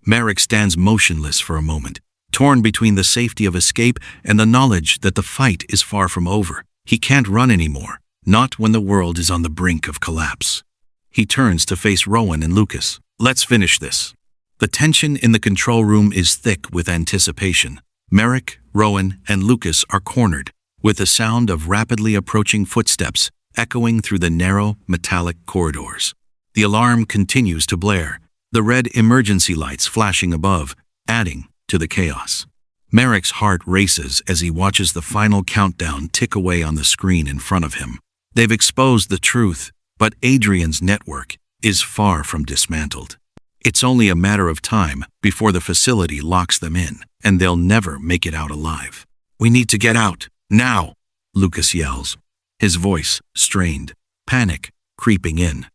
Merrick stands motionless for a moment, torn between the safety of escape and the knowledge that the fight is far from over. He can't run anymore, not when the world is on the brink of collapse. He turns to face Rowan and Lucas. Let's finish this. The tension in the control room is thick with anticipation. Merrick, Rowan, and Lucas are cornered, with the sound of rapidly approaching footsteps echoing through the narrow, metallic corridors. The alarm continues to blare, the red emergency lights flashing above, adding to the chaos. Merrick's heart races as he watches the final countdown tick away on the screen in front of him. They've exposed the truth, but Adrian's network is far from dismantled. It's only a matter of time before the facility locks them in, and they'll never make it out alive. We need to get out, now, Lucas yells, his voice strained, panic creeping in.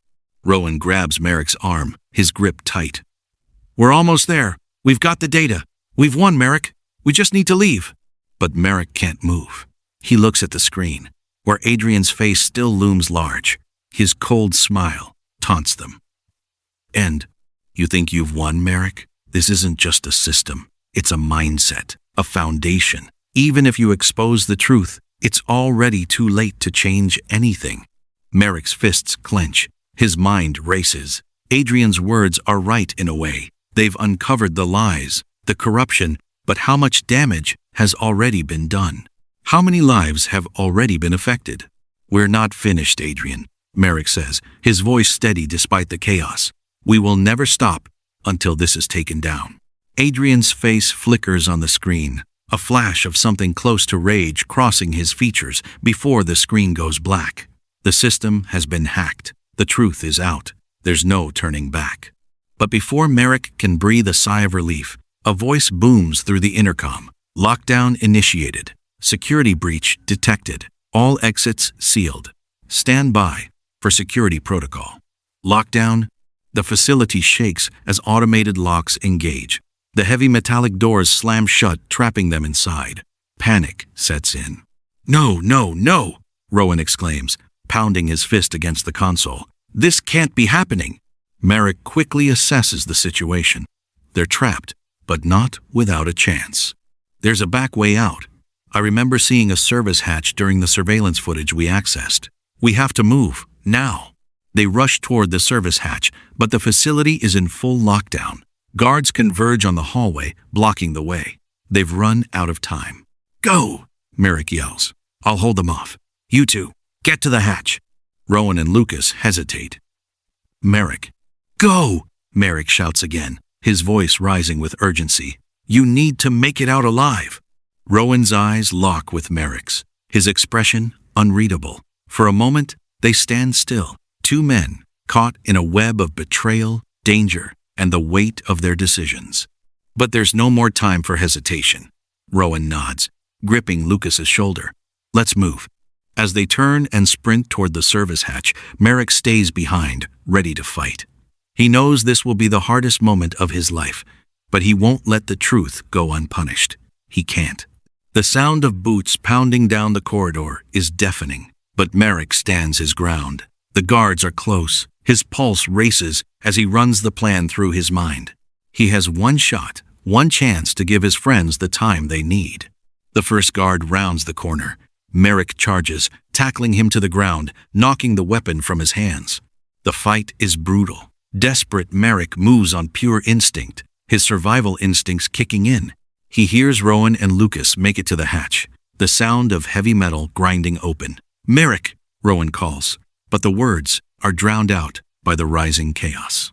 Rowan grabs Merrick's arm, his grip tight. We're almost there. We've got the data. We've won, Merrick. We just need to leave. But Merrick can't move. He looks at the screen, where Adrian's face still looms large. His cold smile taunts them. And you think you've won, Merrick? This isn't just a system. It's a mindset, a foundation. Even if you expose the truth, it's already too late to change anything. Merrick's fists clench. His mind races. Adrian's words are right in a way. They've uncovered the lies, the corruption, but how much damage has already been done? How many lives have already been affected? We're not finished, Adrian, Merrick says, his voice steady despite the chaos. We will never stop until this is taken down. Adrian's face flickers on the screen, a flash of something close to rage crossing his features before the screen goes black. The system has been hacked. The truth is out. There's no turning back. But before Merrick can breathe a sigh of relief, a voice booms through the intercom. Lockdown initiated. Security breach detected. All exits sealed. Stand by for security protocol. Lockdown. The facility shakes as automated locks engage. The heavy metallic doors slam shut, trapping them inside. Panic sets in. No, no, no, Rowan exclaims, pounding his fist against the console. This can't be happening. Merrick quickly assesses the situation. They're trapped, but not without a chance. There's a back way out. I remember seeing a service hatch during the surveillance footage we accessed. We have to move, now. They rush toward the service hatch, but the facility is in full lockdown. Guards converge on the hallway, blocking the way. They've run out of time. Go, Merrick yells. I'll hold them off. You two, get to the hatch. Rowan and Lucas hesitate. Merrick. Go, Merrick shouts again, his voice rising with urgency. You need to make it out alive. Rowan's eyes lock with Merrick's, his expression unreadable. For a moment, they stand still, two men caught in a web of betrayal, danger, and the weight of their decisions. But there's no more time for hesitation. Rowan nods, gripping Lucas's shoulder. Let's move. As they turn and sprint toward the service hatch, Merrick stays behind, ready to fight. He knows this will be the hardest moment of his life, but he won't let the truth go unpunished. He can't. The sound of boots pounding down the corridor is deafening, but Merrick stands his ground. The guards are close. His pulse races as he runs the plan through his mind. He has one shot, one chance to give his friends the time they need. The first guard rounds the corner. Merrick charges, tackling him to the ground, knocking the weapon from his hands. The fight is brutal. Desperate, Merrick moves on pure instinct, his survival instincts kicking in. He hears Rowan and Lucas make it to the hatch, the sound of heavy metal grinding open. Merrick, Rowan calls, but the words are drowned out by the rising chaos.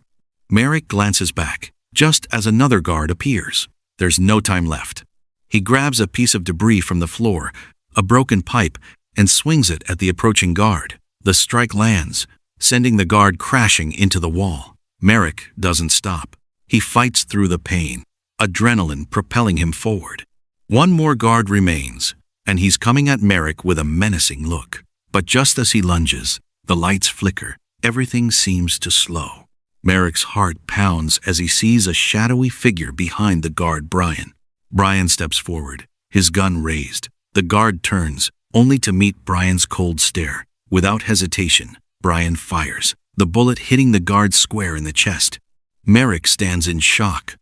Merrick glances back, just as another guard appears. There's no time left. He grabs a piece of debris from the floor, a broken pipe, and swings it at the approaching guard. The strike lands, sending the guard crashing into the wall. Merrick doesn't stop. He fights through the pain, adrenaline propelling him forward. One more guard remains, and he's coming at Merrick with a menacing look. But just as he lunges, the lights flicker. Everything seems to slow. Merrick's heart pounds as he sees a shadowy figure behind the guard Brian. Brian steps forward, his gun raised. The guard turns, only to meet Brian's cold stare. Without hesitation, Brian fires, the bullet hitting the guard square in the chest. Merrick stands in shock.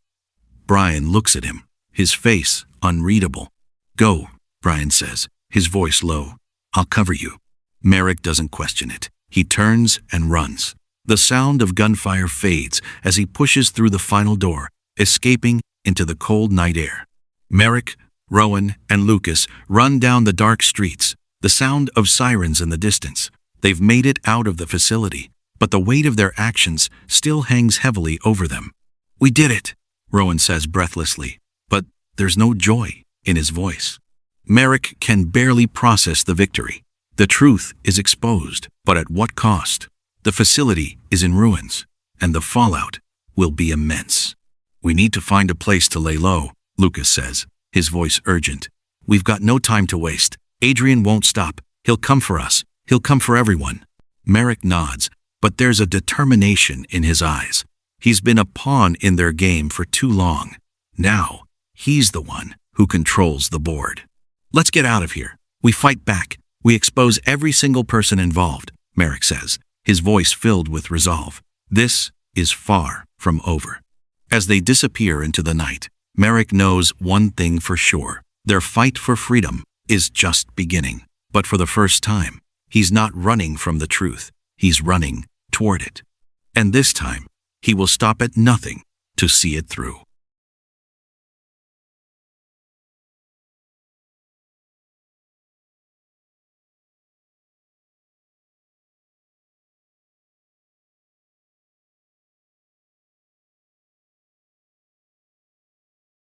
Brian looks at him, his face unreadable. Go, Brian says, his voice low. I'll cover you. Merrick doesn't question it. He turns and runs. The sound of gunfire fades as he pushes through the final door, escaping into the cold night air. Merrick, Rowan, and Lucas run down the dark streets, the sound of sirens in the distance. They've made it out of the facility, but the weight of their actions still hangs heavily over them. We did it, Rowan says breathlessly, but there's no joy in his voice. Merrick can barely process the victory. The truth is exposed, but at what cost? The facility is in ruins, and the fallout will be immense. We need to find a place to lay low, Lucas says, his voice urgent. We've got no time to waste. Adrian won't stop. He'll come for us. He'll come for everyone. Merrick nods, but there's a determination in his eyes. He's been a pawn in their game for too long. Now, he's the one who controls the board. Let's get out of here. We fight back. We expose every single person involved, Merrick says, his voice filled with resolve. This is far from over. As they disappear into the night, Merrick knows one thing for sure. Their fight for freedom is just beginning. But for the first time, he's not running from the truth. He's running toward it. And this time, he will stop at nothing to see it through.